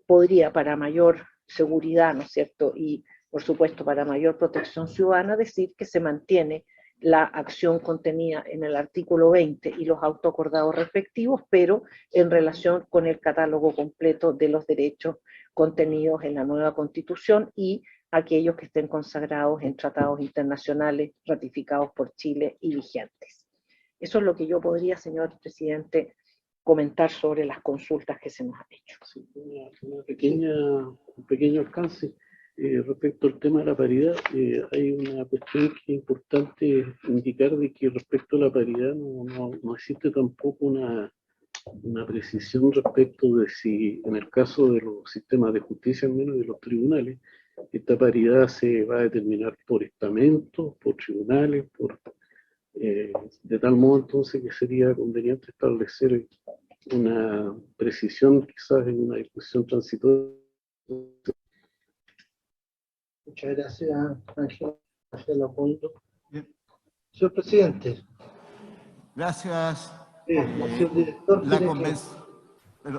Podría, para mayor seguridad, ¿no es cierto?, y por supuesto para mayor protección ciudadana, decir que se mantiene la acción contenida en el artículo 20 y los autoacordados respectivos, pero en relación con el catálogo completo de los derechos contenidos en la nueva Constitución y aquellos que estén consagrados en tratados internacionales ratificados por Chile y vigentes. Eso es lo que yo podría, señor presidente, comentar sobre las consultas que se nos han hecho. Sí, un pequeño alcance. Respecto al tema de la paridad, hay una cuestión que es importante indicar, de que respecto a la paridad no existe tampoco una precisión respecto de si, en el caso de los sistemas de justicia, al menos de los tribunales, esta paridad se va a determinar por estamentos, por tribunales, de tal modo entonces que sería conveniente establecer una precisión quizás en una discusión transitoria. Muchas gracias, Ángel. Gracias al apoyo. Señor presidente. Gracias. Señor director,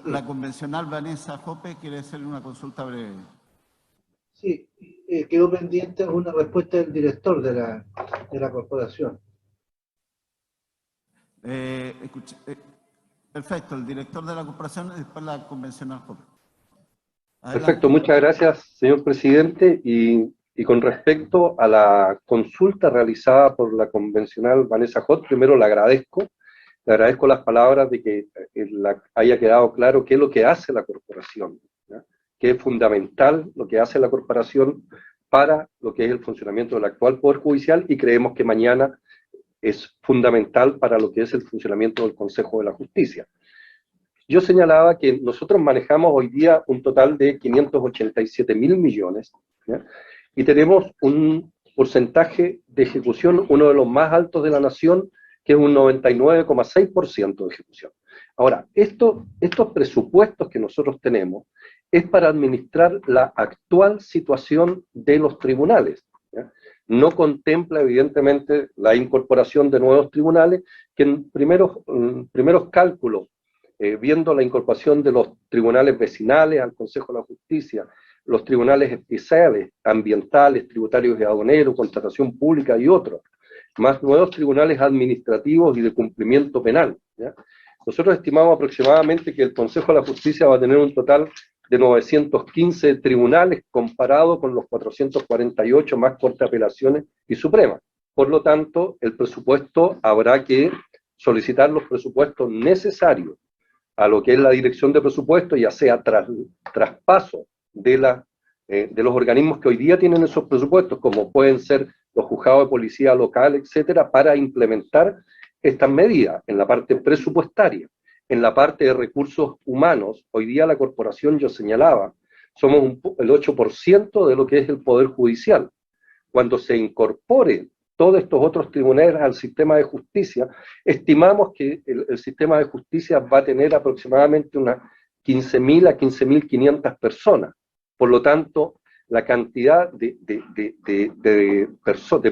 la convencional Vanessa Jope quiere hacer una consulta breve. Sí, quedó pendiente una respuesta del director de la corporación. Perfecto, el director de la corporación y después la convencional Jope. Perfecto, muchas gracias, señor presidente. Y con respecto a la consulta realizada por la convencional Vanessa Hot, primero le agradezco las palabras de que haya quedado claro qué es lo que hace la corporación, ¿ya? Que es fundamental lo que hace la corporación para lo que es el funcionamiento del actual Poder Judicial, y creemos que mañana es fundamental para lo que es el funcionamiento del Consejo de la Justicia. Yo señalaba que nosotros manejamos hoy día un total de 587.000 millones, ¿ya? Y tenemos un porcentaje de ejecución, uno de los más altos de la nación, que es un 99,6% de ejecución. Ahora, estos presupuestos que nosotros tenemos es para administrar la actual situación de los tribunales, ¿ya? No contempla, evidentemente, la incorporación de nuevos tribunales, que en primeros cálculos, viendo la incorporación de los tribunales vecinales al Consejo de la Justicia, los tribunales especiales, ambientales, tributarios y aduaneros, contratación pública y otros, más nuevos tribunales administrativos y de cumplimiento penal, ¿ya? Nosotros estimamos aproximadamente que el Consejo de la Justicia va a tener un total de 915 tribunales comparado con los 448 más Corte de Apelaciones y Suprema. Por lo tanto, el presupuesto habrá que solicitar los presupuestos necesarios a lo que es la dirección de presupuesto, ya sea traspaso de los organismos que hoy día tienen esos presupuestos, como pueden ser los juzgados de policía local, etcétera, para implementar estas medidas en la parte presupuestaria. En la parte de recursos humanos, hoy día la corporación, yo señalaba, somos el 8% de lo que es el Poder Judicial. Cuando se incorpore todos estos otros tribunales al sistema de justicia, estimamos que el sistema de justicia va a tener aproximadamente unas 15.000 a 15.500 personas. Por lo tanto, la cantidad de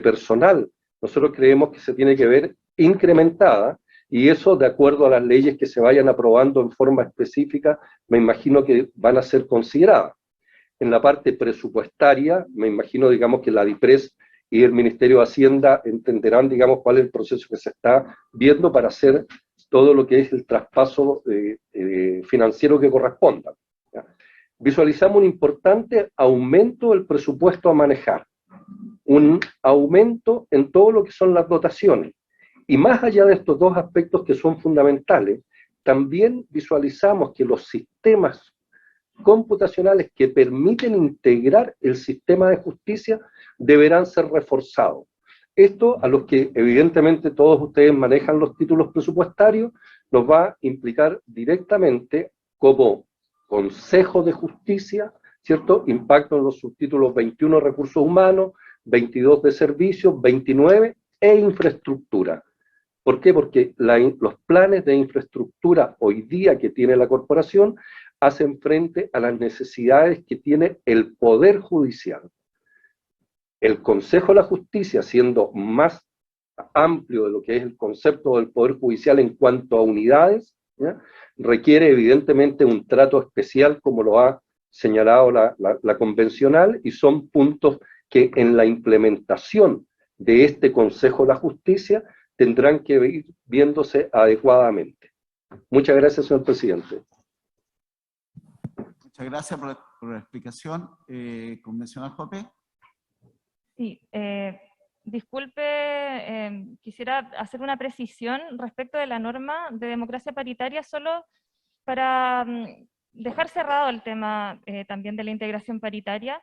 personal, nosotros creemos que se tiene que ver incrementada, y eso, de acuerdo a las leyes que se vayan aprobando en forma específica, me imagino que van a ser consideradas. En la parte presupuestaria, me imagino, digamos, que la DIPRES y el Ministerio de Hacienda entenderán, digamos, cuál es el proceso que se está viendo para hacer todo lo que es el traspaso financiero que corresponda. ¿Ya? Visualizamos un importante aumento del presupuesto a manejar, un aumento en todo lo que son las dotaciones. Y más allá de estos dos aspectos que son fundamentales, también visualizamos que los sistemas computacionales que permiten integrar el sistema de justicia deberán ser reforzados. Esto, a los que evidentemente todos ustedes manejan los títulos presupuestarios, nos va a implicar directamente como Consejo de Justicia, ¿cierto? Impacto en los subtítulos 21 recursos humanos, 22 de servicios, 29 e infraestructura. ¿Por qué? Porque los planes de infraestructura hoy día que tiene la corporación hacen frente a las necesidades que tiene el Poder Judicial. El Consejo de la Justicia, siendo más amplio de lo que es el concepto del Poder Judicial en cuanto a unidades, ¿ya? Requiere evidentemente un trato especial, como lo ha señalado la convencional, y son puntos que en la implementación de este Consejo de la Justicia tendrán que ir viéndose adecuadamente. Muchas gracias, señor presidente. Muchas gracias por la explicación. Convencional Jope. Sí, disculpe, quisiera hacer una precisión respecto de la norma de democracia paritaria, solo para dejar cerrado el tema también de la integración paritaria.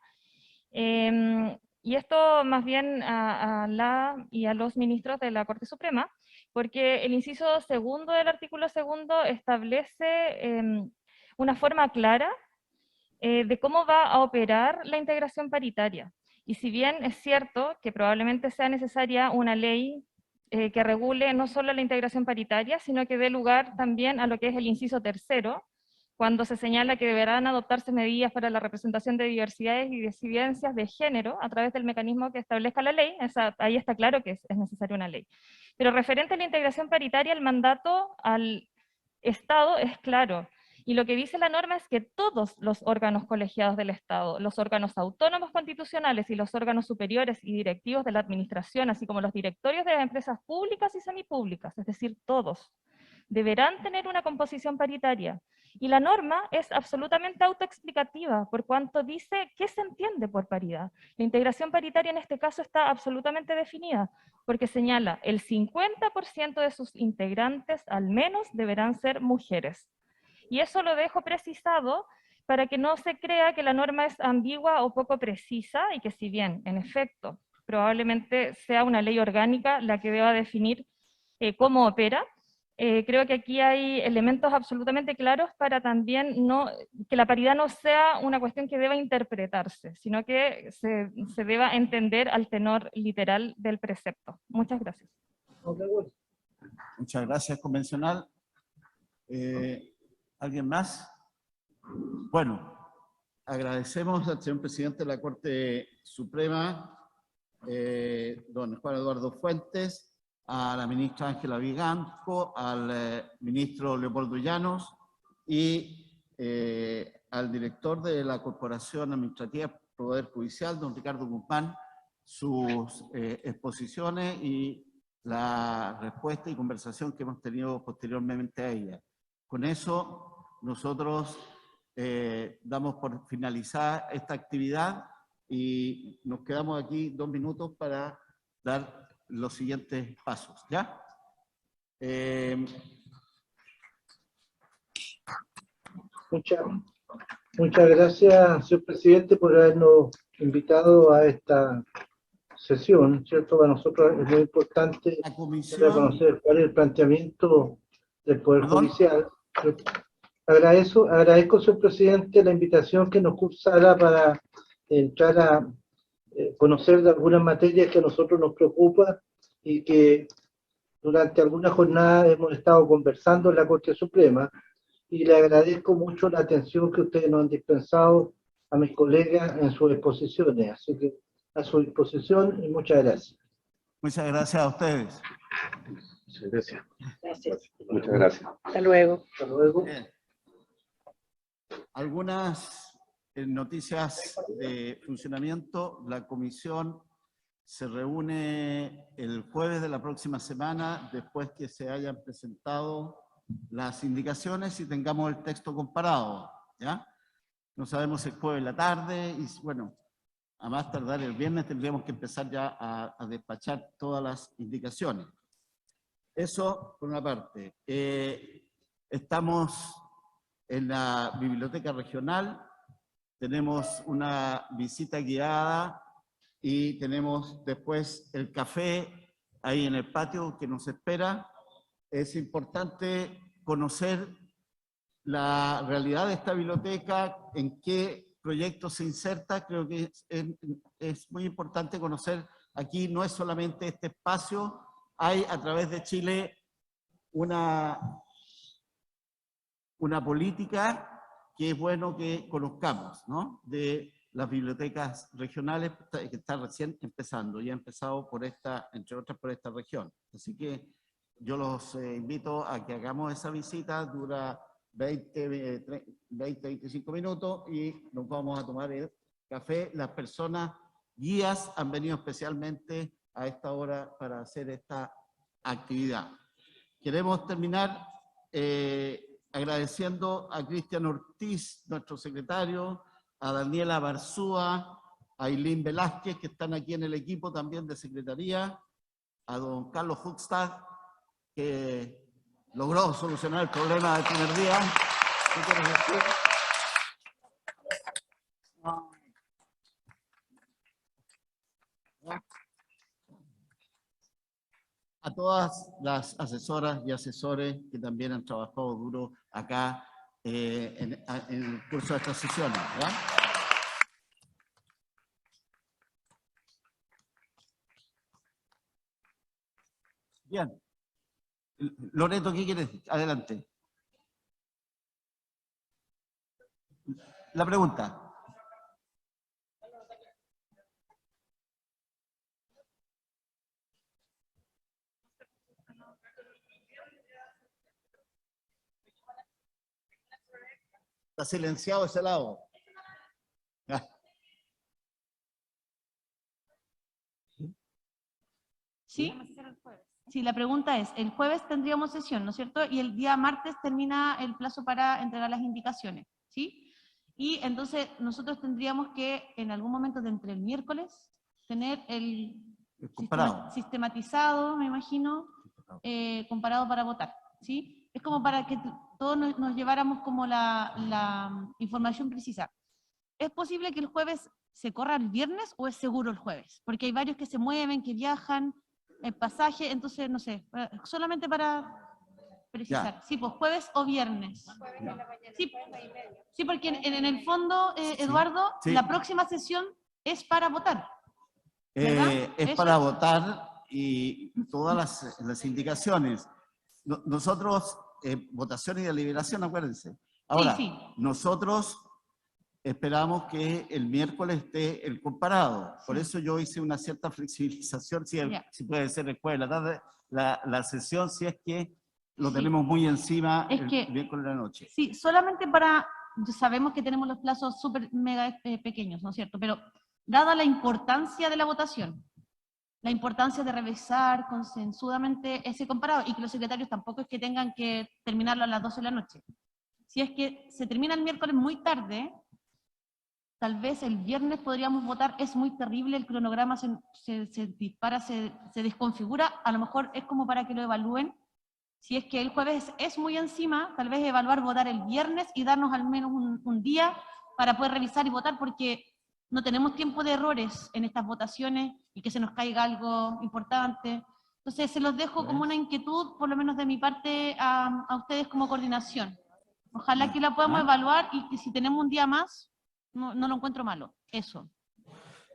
Y esto más bien a la y a los ministros de la Corte Suprema, porque el inciso segundo del artículo segundo establece una forma clara de cómo va a operar la integración paritaria. Y si bien es cierto que probablemente sea necesaria una ley que regule no solo la integración paritaria, sino que dé lugar también a lo que es el inciso tercero, cuando se señala que deberán adoptarse medidas para la representación de diversidades y disidencias de género a través del mecanismo que establezca la ley. Ahí está claro que es necesaria una ley. Pero referente a la integración paritaria, el mandato al Estado es claro. Y lo que dice la norma es que todos los órganos colegiados del Estado, los órganos autónomos constitucionales y los órganos superiores y directivos de la administración, así como los directorios de las empresas públicas y semipúblicas, es decir, todos, deberán tener una composición paritaria. Y la norma es absolutamente autoexplicativa, por cuanto dice qué se entiende por paridad. La integración paritaria en este caso está absolutamente definida, porque señala el 50% de sus integrantes al menos deberán ser mujeres. Y eso lo dejo precisado para que no se crea que la norma es ambigua o poco precisa, y que si bien, en efecto, probablemente sea una ley orgánica la que deba definir cómo opera, creo que aquí hay elementos absolutamente claros para también que la paridad no sea una cuestión que deba interpretarse, sino que se deba entender al tenor literal del precepto. Muchas gracias. Muchas gracias, convencional. ¿Alguien más? Bueno, agradecemos al señor presidente de la Corte Suprema, don Juan Eduardo Fuentes, a la ministra Ángela Vivanco, al ministro Leopoldo Llanos y al director de la Corporación Administrativa Poder Judicial, don Ricardo Guzmán, sus exposiciones y la respuesta y conversación que hemos tenido posteriormente a ella. Con eso, nosotros damos por finalizada esta actividad y nos quedamos aquí 2 minutos para dar los siguientes pasos, ¿ya? Muchas gracias, señor presidente, por habernos invitado a esta sesión, ¿cierto? Para nosotros es muy importante La comisión, reconocer cuál es el planteamiento del Poder Perdón. Judicial. Agradezco, señor presidente, la invitación que nos cursara para entrar a conocer de algunas materias que a nosotros nos preocupan y que durante algunas jornadas hemos estado conversando en la Corte Suprema, y le agradezco mucho la atención que ustedes nos han dispensado a mis colegas en sus exposiciones. Así que a su disposición y muchas gracias. muchas gracias a ustedes. Muchas gracias. Gracias. Muchas gracias. Hasta luego. Hasta luego. Bien. Algunas noticias de funcionamiento. La comisión se reúne el jueves de la próxima semana, después que se hayan presentado las indicaciones y tengamos el texto comparado, ¿ya? No sabemos si es jueves en la tarde, y bueno, a más tardar el viernes tendríamos que empezar ya a despachar todas las indicaciones. Eso por una parte. Estamos en la biblioteca regional, tenemos una visita guiada y tenemos después el café ahí en el patio que nos espera. Es importante conocer la realidad de esta biblioteca, en qué proyectos se inserta. Creo que es muy importante conocer, aquí no es solamente este espacio, hay a través de Chile una política que es bueno que conozcamos, ¿no? De las bibliotecas regionales, que está recién empezando, y ha empezado por esta, entre otras por esta región. Así que yo los invito a que hagamos esa visita, dura 20-25 minutos y nos vamos a tomar el café. Las personas guías han venido especialmente a esta hora para hacer esta actividad. Queremos terminar agradeciendo a Cristian Ortiz, nuestro secretario, a Daniela Barzúa, a Ailín Velázquez, que están aquí en el equipo también de secretaría, a don Carlos Huckstad, que logró solucionar el problema del primer día. ¿Qué quieres decir? A todas las asesoras y asesores que también han trabajado duro acá en el curso de estas sesiones, ¿verdad? Bien. Loreto, ¿qué quieres decir? Adelante. La pregunta. Está silenciado ese lado. Sí. Sí, la pregunta es, el jueves tendríamos sesión, ¿no es cierto? Y el día martes termina el plazo para entregar las indicaciones, ¿sí? Y entonces nosotros tendríamos que, en algún momento de entre el miércoles, tener el sistematizado, me imagino, comparado para votar, ¿sí? Es como para que todos nos lleváramos como la información precisa. ¿Es posible que el jueves se corra el viernes o es seguro el jueves? Porque hay varios que se mueven, que viajan, el pasaje, entonces, no sé, solamente para precisar. Ya. Sí, pues jueves o viernes. Sí, sí, porque en el fondo, Eduardo, sí. La próxima sesión es para votar. Es para votar y todas las indicaciones. Nosotros, votación y deliberación, acuérdense. Ahora, sí. Nosotros esperamos que el miércoles esté el comparado. Por eso yo hice una cierta flexibilización, si puede ser el jueves de la tarde, la sesión, si es que lo tenemos muy encima el miércoles de la noche. Sí, solamente para, sabemos que tenemos los plazos súper mega pequeños, ¿no es cierto? Pero dada la importancia de la votación, la importancia de revisar consensudamente ese comparado, y que los secretarios tampoco es que tengan que terminarlo a las 12 de la noche, Si es que se termina el miércoles muy tarde, tal vez el viernes podríamos votar. Es muy terrible, el cronograma se dispara, se desconfigura. A lo mejor es como para que lo evalúen. Si es que el jueves es muy encima, tal vez evaluar votar el viernes y darnos al menos un día para poder revisar y votar, porque no tenemos tiempo de errores en estas votaciones y que se nos caiga algo importante. Entonces se los dejo como una inquietud, por lo menos de mi parte, a ustedes como coordinación. Ojalá que la podamos evaluar y que si tenemos un día más, no lo encuentro malo. Eso.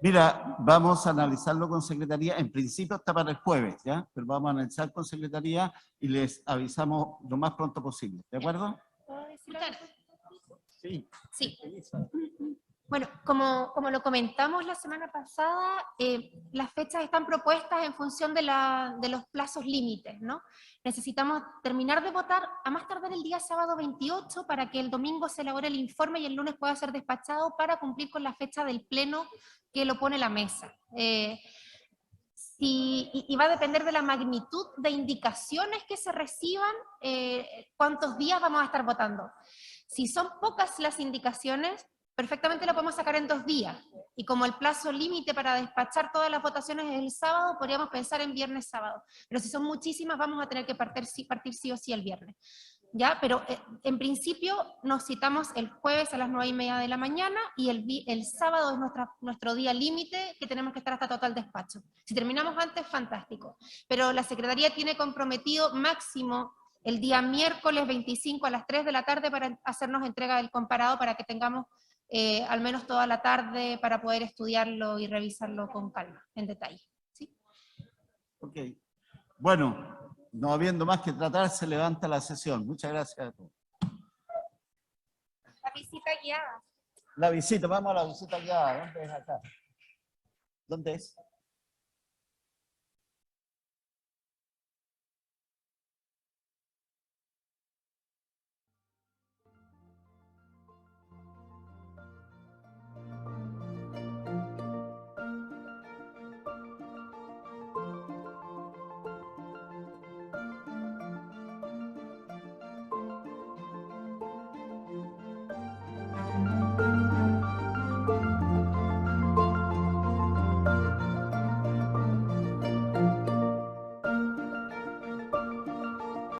Mira, vamos a analizarlo con Secretaría. En principio está para el jueves, ¿ya? Pero vamos a analizar con Secretaría y les avisamos lo más pronto posible. ¿De acuerdo? ¿Puedo decir algo? Sí. Sí. Bueno, como lo comentamos la semana pasada, las fechas están propuestas en función de los plazos límites, ¿no? Necesitamos terminar de votar a más tardar el día sábado 28 para que el domingo se elabore el informe y el lunes pueda ser despachado para cumplir con la fecha del pleno que lo pone la mesa. Y va a depender de la magnitud de indicaciones que se reciban, cuántos días vamos a estar votando. Si son pocas las indicaciones, perfectamente lo podemos sacar en 2 días. Y como el plazo límite para despachar todas las votaciones es el sábado, podríamos pensar en viernes, sábado. Pero si son muchísimas, vamos a tener que partir sí o sí el viernes. ¿Ya? Pero en principio nos citamos el jueves a las 9:30 de la mañana y el sábado es nuestro día límite, que tenemos que estar hasta total despacho. Si terminamos antes, fantástico. Pero la Secretaría tiene comprometido máximo el día miércoles 25 a las 3 de la tarde para hacernos entrega del comparado para que tengamos al menos toda la tarde para poder estudiarlo y revisarlo con calma, en detalle. ¿Sí? Ok. Bueno, no habiendo más que tratar, se levanta la sesión. Muchas gracias a todos. La visita guiada. La visita, vamos a la visita guiada. ¿Dónde es acá? ¿Dónde es?